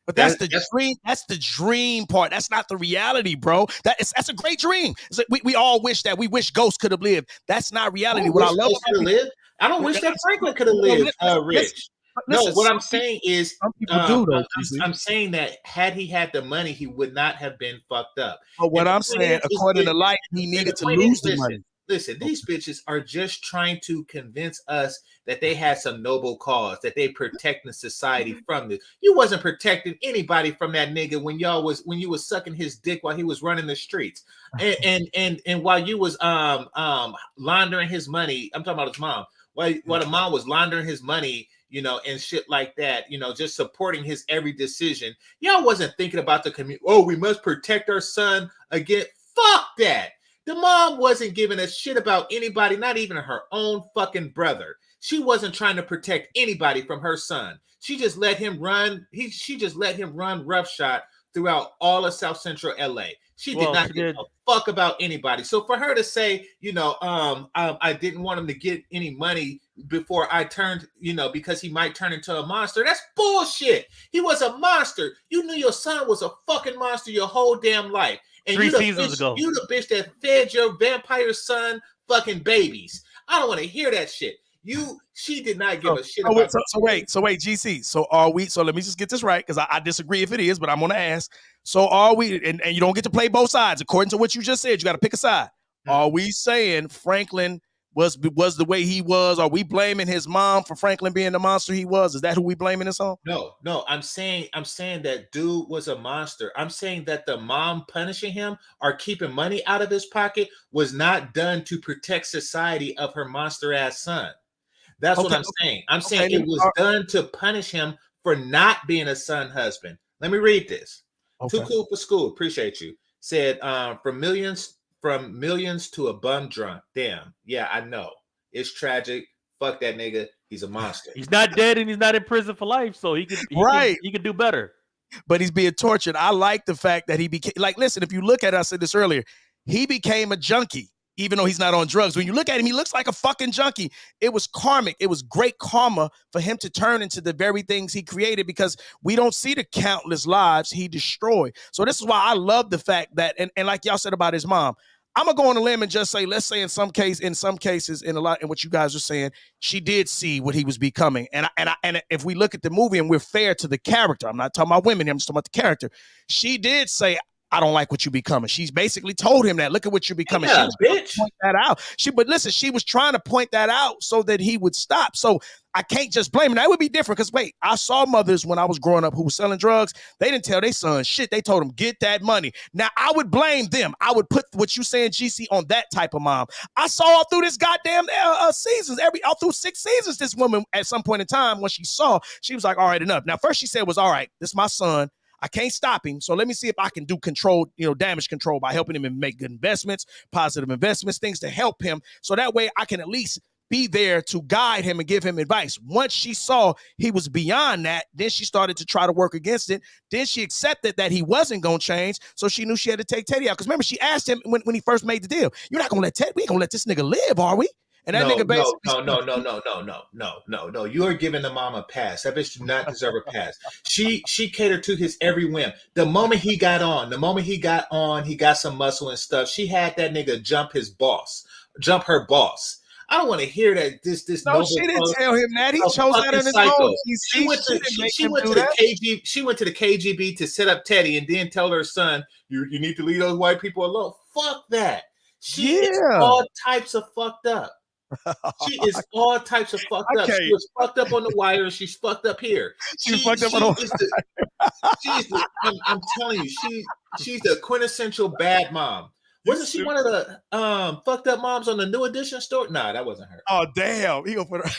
But that's the dream. That's the dream part. That's not the reality, bro. That's a great dream. It's like we all wish that. We wish Ghost could have lived. That's not reality. What I love about lived. I don't wish that Franklin could have lived, Rich. No, what I'm saying is, some people do though. I'm saying that had he had the money, he would not have been fucked up. But what I'm saying, according to Light, he needed to lose the money. Listen, these bitches are just trying to convince us that they had some noble cause, that they protecting society from this. You wasn't protecting anybody from that nigga when you was sucking his dick while he was running the streets, and while you was laundering his money. I'm talking about his mom. While the mom was laundering his money, and shit like that, just supporting his every decision. Y'all wasn't thinking about the community. Oh, we must protect our son against. Fuck that. The mom wasn't giving a shit about anybody, not even her own fucking brother. She wasn't trying to protect anybody from her son. She just let him run. She just let him run roughshod throughout all of South Central LA. She did not give a fuck about anybody. So for her to say, I didn't want him to get any money before I turned, because he might turn into a monster. That's bullshit. He was a monster. You knew your son was a fucking monster your whole damn life. And 3 seasons ago, you the bitch that fed your vampire son fucking babies. I don't want to hear that shit. She did not give a shit about. So wait, GC. So are we? So let me just get this right, because I disagree if it is, but I'm gonna ask. So are we? And you don't get to play both sides according to what you just said. You got to pick a side. Are we saying Franklin was the way he was? Are we blaming his mom for Franklin being the monster he was? Is that who we blaming this on? No. I'm saying that dude was a monster. I'm saying that the mom punishing him or keeping money out of his pocket was not done to protect society of her monster ass son. That's what I'm saying. I'm saying it was done to punish him for not being a son husband. Let me read this. Too cool for school. Appreciate you. Said from millions to a bum drunk. Damn. Yeah, I know. It's tragic. Fuck that nigga. He's a monster. He's not dead and he's not in prison for life, so he could do better. But he's being tortured. I like the fact that he became listen, if you look at it, I said this earlier, he became a junkie. Even though he's not on drugs, when you look at him, he looks like a fucking junkie. It was karmic. It was great karma for him to turn into the very things he created, because we don't see the countless lives he destroyed. So this is why I love the fact that, and like y'all said about his mom, I'm gonna go on a limb and just say, let's say in some cases, in what you guys are saying, she did see what he was becoming. And if we look at the movie and we're fair to the character, I'm not talking about women, I'm just talking about the character. She did say, I don't like what you're becoming. She's basically told him that. Look at what you're becoming. Yeah, she was bitch. Point that out. But listen, she was trying to point that out so that he would stop. So I can't just blame him. That would be different, because wait, I saw mothers when I was growing up who were selling drugs. They didn't tell their son shit. They told them, get that money. Now I would blame them. I would put what you saying, GC, on that type of mom. I saw all through this goddamn seasons, all through 6 seasons, this woman at some point in time, when she saw, she was like, all right, enough. Now first she said was, all right, this is my son. I can't stop him, so let me see if I can do damage control by helping him and make good investments, positive investments, things to help him, so that way I can at least be there to guide him and give him advice. Once she saw he was beyond that, then she started to try to work against it. Then she accepted that he wasn't going to change, so she knew she had to take Teddy out. Because remember, she asked him when he first made the deal, "You're not going to let Teddy, we ain't going to let this nigga live, are we?" And that nigga basically no. You are giving the mom a pass. That bitch do not deserve a pass. She catered to his every whim. The moment he got on, he got some muscle and stuff. She had that nigga jump her boss. I don't want to hear that. No, she didn't tell him that. He chose that on his own. She went to the KGB to set up Teddy and then tell her son, you need to leave those white people alone. Fuck that. She is all types of fucked up. She is all types of fucked up. She was fucked up on the wire. She's fucked up here. She's fucked up on the wire. I'm telling you, she's the quintessential bad mom. Wasn't she one of the fucked up moms on the New Edition store? Nah, that wasn't her. Oh damn, he gonna put her.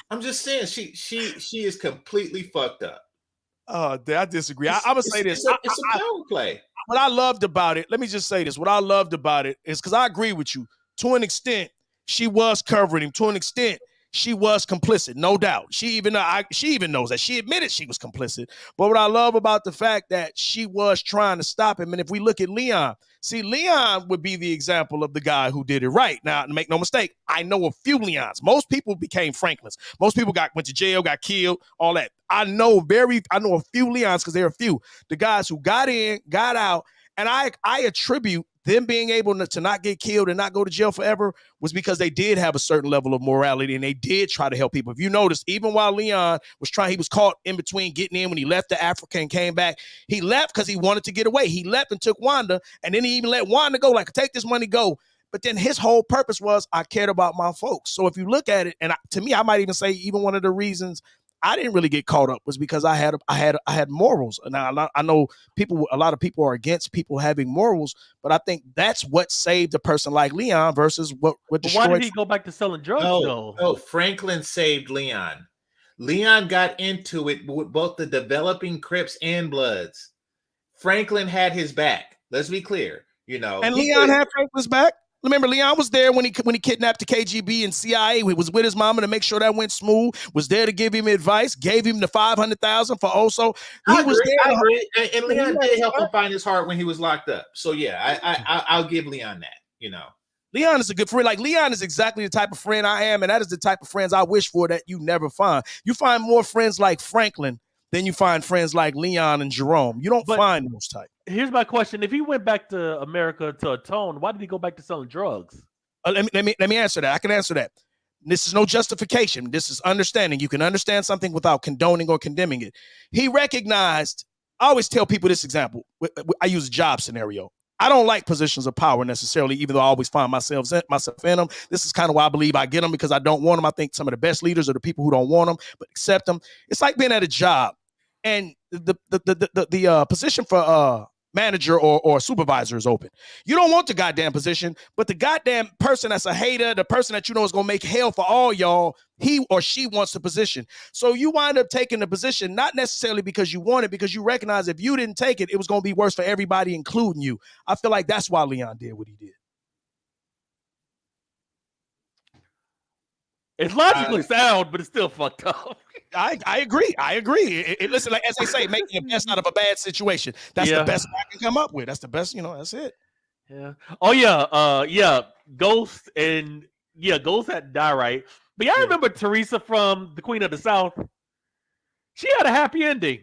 I'm just saying she is completely fucked up. Oh, I disagree. I'm gonna say this. It's a power play. What I loved about it, let me just say this. What I loved about it is because I agree with you. To an extent, she was covering him. To an extent, she was complicit, no doubt. She even knows that. She admitted she was complicit. But what I love about the fact that she was trying to stop him, and if we look at Leon, see, Leon would be the example of the guy who did it right. Now, make no mistake, I know a few Leons. Most people became Franklins. Most people went to jail, got killed, all that. I know a few Leons because there are a few. The guys who got in, got out, and I attribute them being able to not get killed and not go to jail forever was because they did have a certain level of morality and they did try to help people. If you notice, even while Leon was he was caught in between getting in when he left the Africa and came back. He left because he wanted to get away. He left and took Wanda, and then he even let Wanda go, like, take this money, go. But then his whole purpose was, I cared about my folks. So if you look at it, and to me, I might even say even one of the reasons I didn't really get caught up was because I had morals. Now I know a lot of people are against people having morals, but I think that's what saved a person like Leon versus what destroyed. Why did he go back to selling drugs though? No, Franklin saved Leon. Leon got into it with both the developing Crips and Bloods. Franklin had his back. Let's be clear, And Leon had Franklin's back. Remember, Leon was there when he kidnapped the KGB and CIA. He was with his mama to make sure that went smooth. Was there to give him advice. Gave him the $500,000 for Oso. I agree. And Leon did help him find his heart when he was locked up. So yeah, I'll give Leon that. Leon is a good friend. Like, Leon is exactly the type of friend I am, and that is the type of friends I wish for that you never find. You find more friends like Franklin than you find friends like Leon and Jerome. You don't find those types. Here's my question: if he went back to America to atone, why did he go back to selling drugs? Let me answer that. I can answer that. This is no justification. This is understanding. You can understand something without condoning or condemning it. He recognized. I always tell people this example. I use a job scenario. I don't like positions of power necessarily, even though I always find myself in them. This is kind of why I believe I get them, because I don't want them. I think some of the best leaders are the people who don't want them but accept them. It's like being at a job, and the position for manager or supervisor is open. You don't want the goddamn position, but the goddamn person that's a hater, the person that you know is going to make hell for all y'all, he or she wants the position. So you wind up taking the position, not necessarily because you want it, because you recognize if you didn't take it, it was going to be worse for everybody, including you. I feel like that's why Leon did what he did. It's logically sound, but it's still fucked up. I agree. Listen, like as they say, making the best out of a bad situation. That's the best I can come up with. That's the best, that's it. Yeah. Oh yeah. Ghost had to die, right? But y'all remember Teresa from The Queen of the South? She had a happy ending.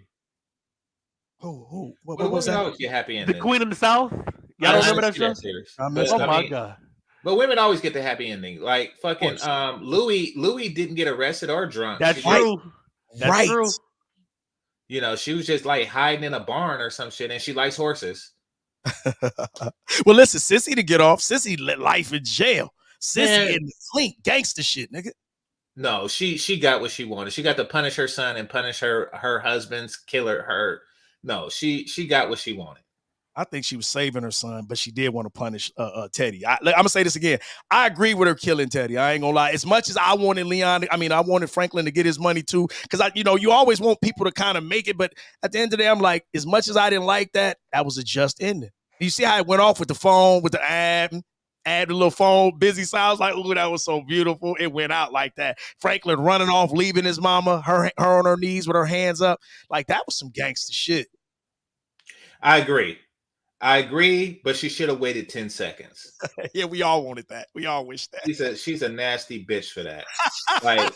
Who? What was that? Happy ending. The Queen of the South? Y'all don't remember that show? Oh my god. But women always get the happy ending. Like fucking Louis didn't get arrested or drunk. That's true. That's true. She was just like hiding in a barn or some shit, and she likes horses. Well, listen, Sissy to get off. Sissy let life in jail. Sissy in the fleet, gangster shit, nigga. No, she got what she wanted. She got to punish her son and punish her husband's killer. No, she got what she wanted. I think she was saving her son, but she did want to punish Teddy. I'm going to say this again. I agree with her killing Teddy. I ain't going to lie. As much as I wanted I wanted Franklin to get his money too, because you always want people to kind of make it, but at the end of the day, I'm like, as much as I didn't like that, that was a just ending. You see how it went off with the phone, with the ad. add the little phone busy sounds like, ooh, that was so beautiful. It went out like that. Franklin running off, leaving his mama, her on her knees with her hands up. Like, that was some gangster shit. I agree, but she should have waited 10 seconds. Yeah, we all wanted that. We all wish that. She's a nasty bitch for that. Like,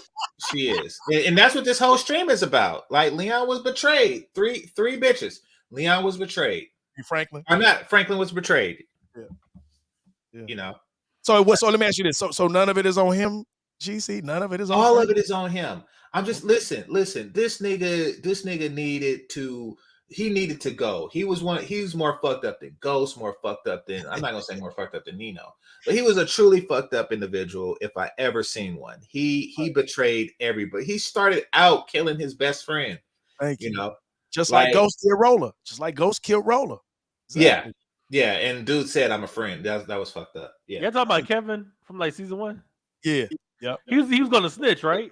she is. And that's what this whole stream is about. Like, Leon was betrayed. Three bitches. Leon was betrayed. Franklin? I'm not. Franklin was betrayed. Yeah. You know. So let me ask you this. So none of it is on him, GC? None of it is on All Franklin? of it is on him. I'm just listen. This nigga needed to. He needed to go. He was more fucked up than Ghost, more fucked up than, I'm not gonna say more fucked up than Nino, but he was a truly fucked up individual if I ever seen one. He betrayed everybody. He started out killing his best friend. Thank you. You know, just like Ghost killed Roller. Just like Ghost killed Roller. Exactly. Yeah. And dude said, "I'm a friend." That was fucked up. Yeah. You're talking about Kevin from like season 1? Yeah. Yep. He was gonna snitch, right?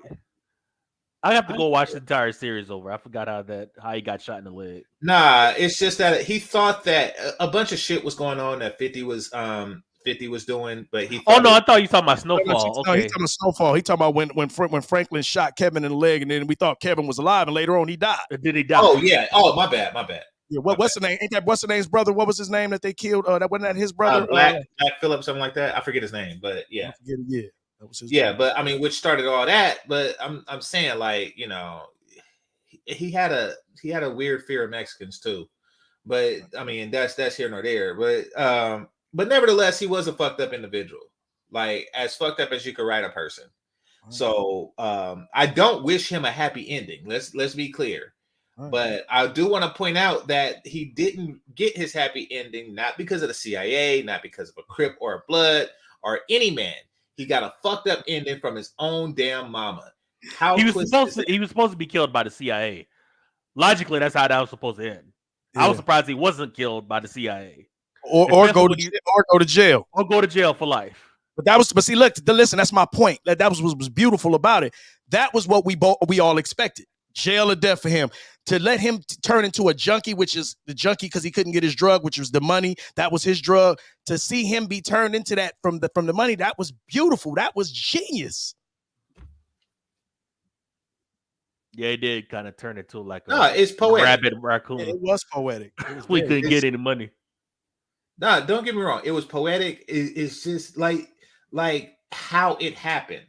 I have to go watch the entire series over. I forgot how he got shot in the leg. Nah, it's just that he thought that a bunch of shit was going on that 50 was doing, but he. Oh no, I thought you were talking about Snowfall. No, he's talking about Snowfall. He talking about when Franklin shot Kevin in the leg, and then we thought Kevin was alive, and later on he died. Did he die? Oh yeah. Oh my bad. Yeah. What's the name? Ain't that what's the name's brother? What was his name that they killed? That wasn't that his brother? Black Phillip, something like that. I forget his name, but yeah. Yeah. That was his brother. But I mean, which started all that. But I'm saying, like, you know, he had a weird fear of Mexicans too. But I mean, that's here nor there. But nevertheless, he was a fucked up individual. Like, as fucked up as you could write a person. So I don't wish him a happy ending. Let's be clear. But I do want to point out that he didn't get his happy ending, not because of the CIA, not because of a Crip or a Blood or any man. He got a fucked up ending from his own damn mama. He was supposed to be killed by the CIA. Logically, that's how that was supposed to end. Yeah. I was surprised he wasn't killed by the CIA. Or go to jail. Or go to jail for life. But see, look, listen, that's my point. That was beautiful about it. That was what we all expected. Jail or death for him. To let him turn into a junkie, which is the junkie because he couldn't get his drug, which was the money. That was his drug. To see him be turned into that from the money, that was beautiful. That was genius. Yeah, he did kind of turn it to like it's poetic. Rabbit raccoon. It was poetic. We couldn't get any money. Nah, don't get me wrong. It was poetic. It's just like how it happened.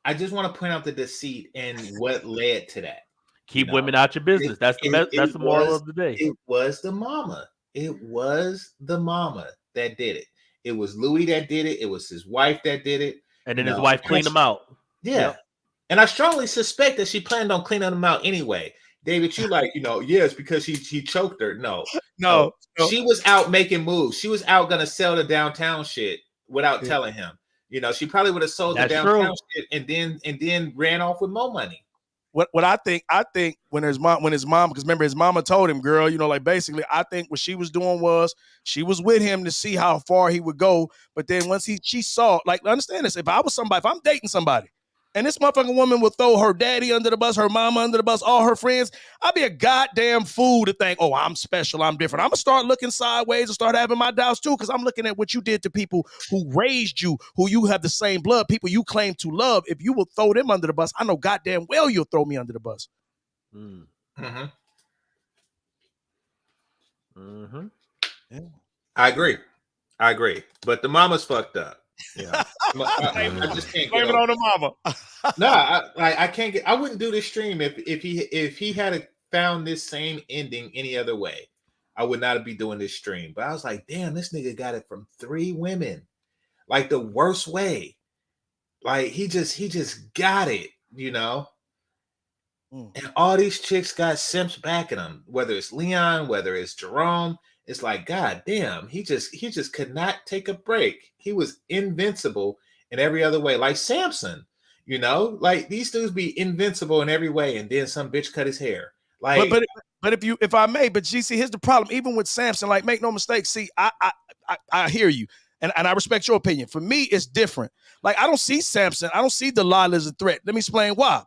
I just want to point out the deceit and what led to that. Keep women out your business. That's the moral of the day. It was the mama. It was the mama that did it. It was Louis that did it. It was his wife that did it. And then his wife cleaned him out. Yeah. Yep. And I strongly suspect that she planned on cleaning him out anyway. David, you it's because she choked her. No. She was out making moves. She was out gonna sell the downtown shit without telling him. You know, she probably would have sold the downtown shit and then ran off with more money. What I think when his mom, because remember his mama told him, girl, like basically I think what she was doing was she was with him to see how far he would go. But then once she saw, like, understand this, if I'm dating somebody and this motherfucking woman will throw her daddy under the bus, her mama under the bus, all her friends, I'd be a goddamn fool to think, oh, I'm special, I'm different. I'm gonna start looking sideways and start having my doubts too, because I'm looking at what you did to people who raised you, who you have the same blood, people you claim to love. If you will throw them under the bus, I know goddamn well you'll throw me under the bus. Mm-hmm. Mm-hmm. Yeah. I agree. But the mama's fucked up. Yeah, I just can't blame it on the mama. No, I can't get. I wouldn't do this stream if he had found this same ending any other way. I would not be doing this stream. But I was like, damn, this nigga got it from 3 women, like the worst way. Like he just got it, And all these chicks got simps backing him, whether it's Leon, whether it's Jerome. It's like, God damn, he just could not take a break. He was invincible in every other way, like Samson, like these dudes be invincible in every way, and then some bitch cut his hair. Like, but if I may, but GC, here's the problem. Even with Samson, like, make no mistake. See, I hear you, and I respect your opinion. For me, it's different. Like, I don't see Samson. I don't see Delilah as a threat. Let me explain why.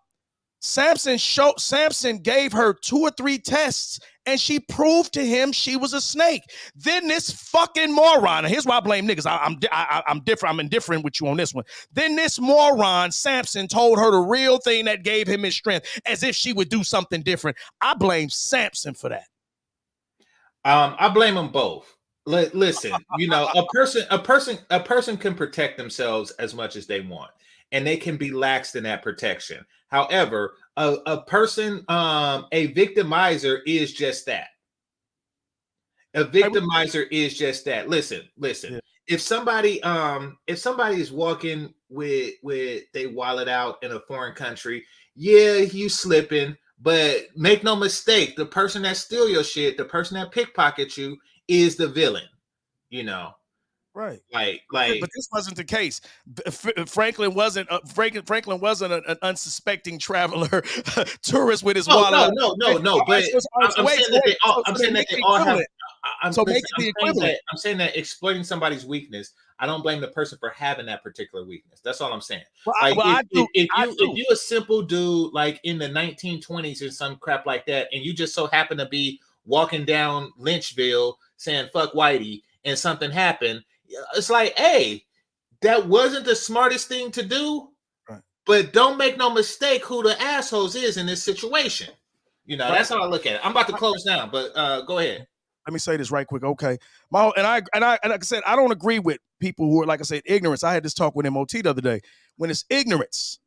Samson gave her 2 or 3 tests and she proved to him she was a snake. Then this fucking moron, and here's why I blame niggas. I'm different. I'm indifferent with you on this one. Then this moron, Samson, told her the real thing that gave him his strength, as if she would do something different. I blame Samson for that. I blame them both. Listen, a person can protect themselves as much as they want, and they can be laxed in that protection. However, a person, a victimizer is just that. A victimizer is just that. Listen. Yeah. If somebody is walking with their wallet out in a foreign country, yeah, you slipping, but make no mistake, the person that steal your shit, the person that pickpocket you, is the villain. Right. Like, but this wasn't the case. Franklin wasn't an unsuspecting traveler, tourist with his wallet. No. But I'm saying that they all have. I'm saying that exploiting somebody's weakness, I don't blame the person for having that particular weakness. That's all I'm saying. If you a simple dude like in the 1920s or some crap like that, and you just so happen to be walking down Lynchville saying "fuck Whitey" and something happened, it's like, hey, that wasn't the smartest thing to do. Right. But don't make no mistake who the assholes is in this situation. That's how I look at it. I'm about to close down, but go ahead. Let me say this right quick, okay? And like I said, I don't agree with people who are, like I said, ignorance. I had this talk with MOT the other day. When it's ignorance,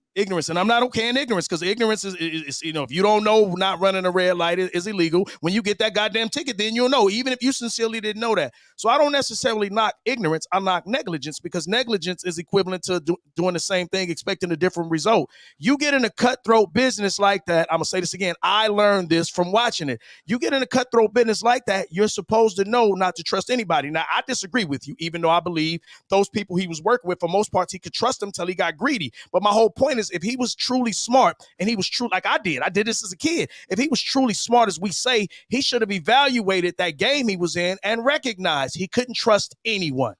and I'm not okay in ignorance, because ignorance is if you don't know, not running a red light is illegal. When you get that goddamn ticket, then you'll know, even if you sincerely didn't know that. So I don't necessarily knock ignorance, I knock negligence, because negligence is equivalent to doing the same thing, expecting a different result. You get in a cutthroat business like that, I'm gonna say this again, I learned this from watching it. You get in a cutthroat business like that, you're supposed to know not to trust anybody. Now, I disagree with you, even though I believe those people he was working with, for most parts, he could trust them till he got greedy. But my whole point is, if he was truly smart, and he was true, like I did this as a kid, if he was truly smart, as we say, he should have evaluated that game he was in and recognized he couldn't trust anyone.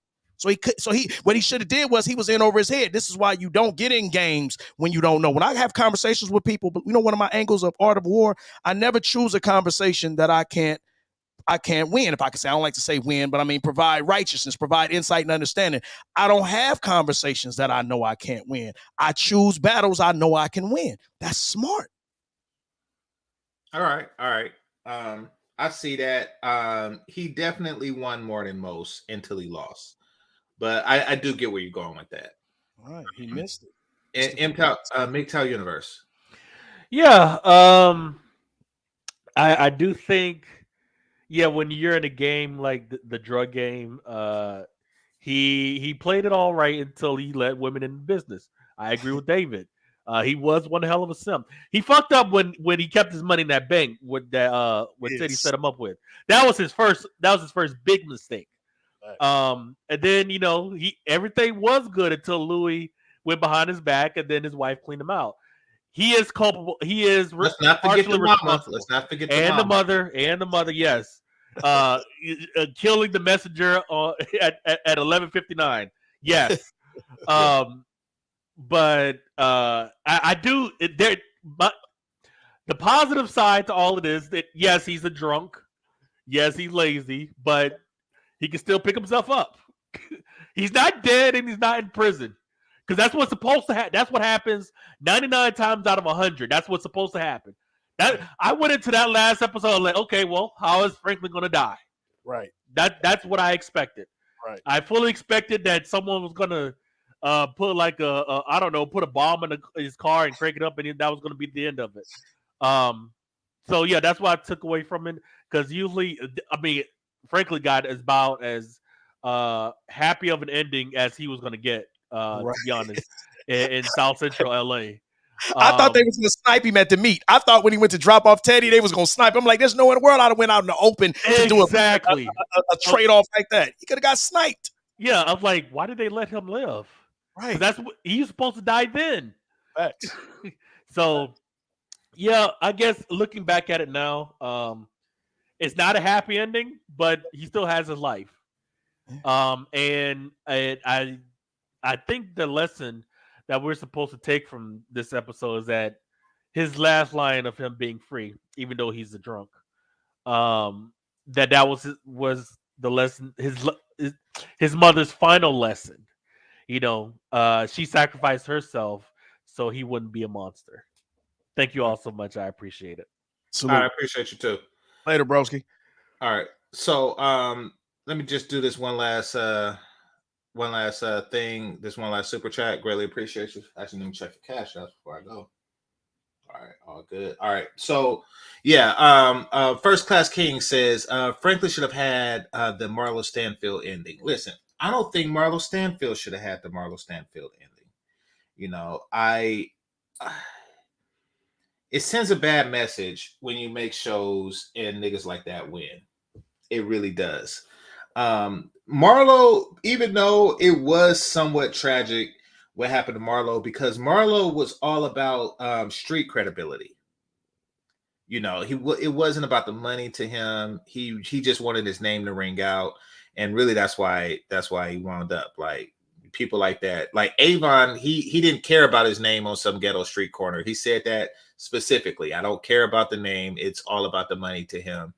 What he should have did was, he was in over his head. This is why you don't get in games when you don't know. When I have conversations with people, but one of my angles of Art of War, I never choose a conversation that I can't win. If I can say, I don't like to say win, but I mean provide righteousness, provide insight and understanding. I don't have conversations that I know I can't win. I choose battles I know I can win. That's smart. All right. I see that. He definitely won more than most until he lost. But I do get where you're going with that. All right. He missed it. MGTOW Universe. Yeah. I do think, when you're in a game like the drug game, he played it all right until he let women in the business. I agree with David. He was one hell of a simp. He fucked up when he kept his money in that bank with that Teddy set him up with. That was his first big mistake. Right. And then everything was good until Louis went behind his back, and then his wife cleaned him out. He is culpable. He is partially responsible. Let's not forget the mother. Yes. Killing the messenger at 11:59. Yes. But I do there. But the positive side to all of this, that yes, he's a drunk. Yes, he's lazy, but he can still pick himself up. He's not dead and he's not in prison, because that's what's supposed to happen. That's what happens 99 times out of 100. That's what's supposed to happen. I went into that last episode like, okay, well, how is Franklin going to die? Right. That's what I expected. Right. I fully expected that someone was going to put like put a bomb in his car and crank it up, and that was going to be the end of it. So yeah, that's what I took away from it, because usually, I mean, Franklin got about as happy of an ending as he was going to get, to be honest, in South Central LA. I thought they was going to snipe him at the meet. I thought when he went to drop off Teddy, they was going to snipe him. I'm like, there's no in the world I'd have went out in the open to do a trade-off like that. He could have got sniped. Yeah, I was like, why did they let him live? Right. That's what he was supposed to die then. Facts. So, yeah, I guess looking back at it now, it's not a happy ending, but he still has his life. And I think the lesson that we're supposed to take from this episode is that his last line of him being free, even though he's a drunk, that was the lesson, his mother's final lesson. She sacrificed herself so he wouldn't be a monster. Thank you all so much. I appreciate it. Salute. I appreciate you too. Later, broski. All right. So let me just do this one last thing, this one last super chat. Greatly appreciate you. Actually, let me check the cash out before I go. All right, all good. All right. So yeah, First Class King says Franklin should have had the Marlo Stanfield ending. Listen, I don't think Marlo Stanfield should have had the Marlo Stanfield ending. It sends a bad message when you make shows and niggas like that win. It really does. Marlo, even though it was somewhat tragic what happened to Marlo, because Marlo was all about street credibility. It wasn't about the money to him. He just wanted his name to ring out, and really that's why he wound up like people like that. Like Avon, he didn't care about his name on some ghetto street corner. He said that specifically. I don't care about the name. It's all about the money to him.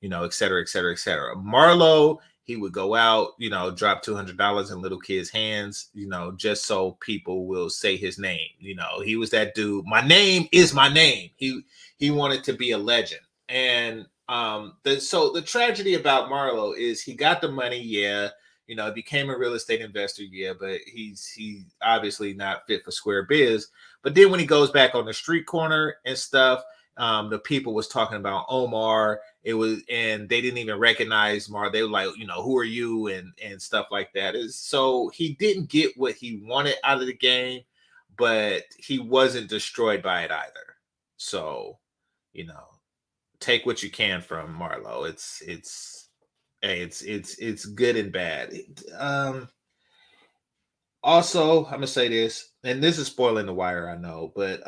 Et cetera, et cetera, et cetera. Marlo, he would go out, drop $200 in little kids' hands, just so people will say his name. He was that dude. My name is my name. He wanted to be a legend. And the tragedy about Marlo is he got the money, yeah. He became a real estate investor, yeah, but he's obviously not fit for square biz. But then when he goes back on the street corner and stuff, the people was talking about Omar. And they didn't even recognize Mar. They were like, who are you and stuff like that. So he didn't get what he wanted out of the game, but he wasn't destroyed by it either. So, take what you can from Marlo. It's good and bad. Also, I'm gonna say this, and this is spoiling The Wire, I know, but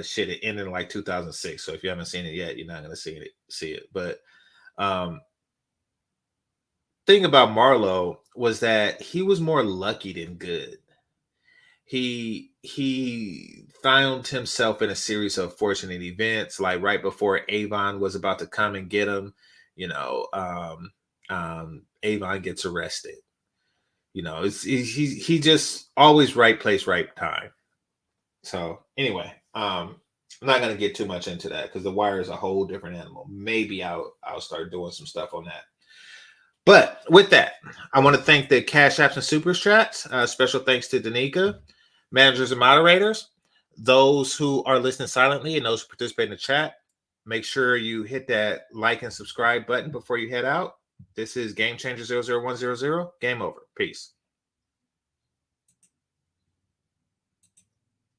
shit, it ended in like 2006. So if you haven't seen it yet, you're not gonna see it. But thing about Marlo was that he was more lucky than good. He found himself in a series of fortunate events, like right before Avon was about to come and get him. Avon gets arrested. He just always right place, right time. So anyway, I'm not gonna get too much into that because The Wire is a whole different animal. Maybe I'll start doing some stuff on that. But with that, I want to thank the Cash Apps and Super Chats. Special thanks to Danica, managers and moderators, those who are listening silently, and those who participate in the chat. Make sure you hit that like and subscribe button before you head out. This is GameChanger 00100. Game over. Peace.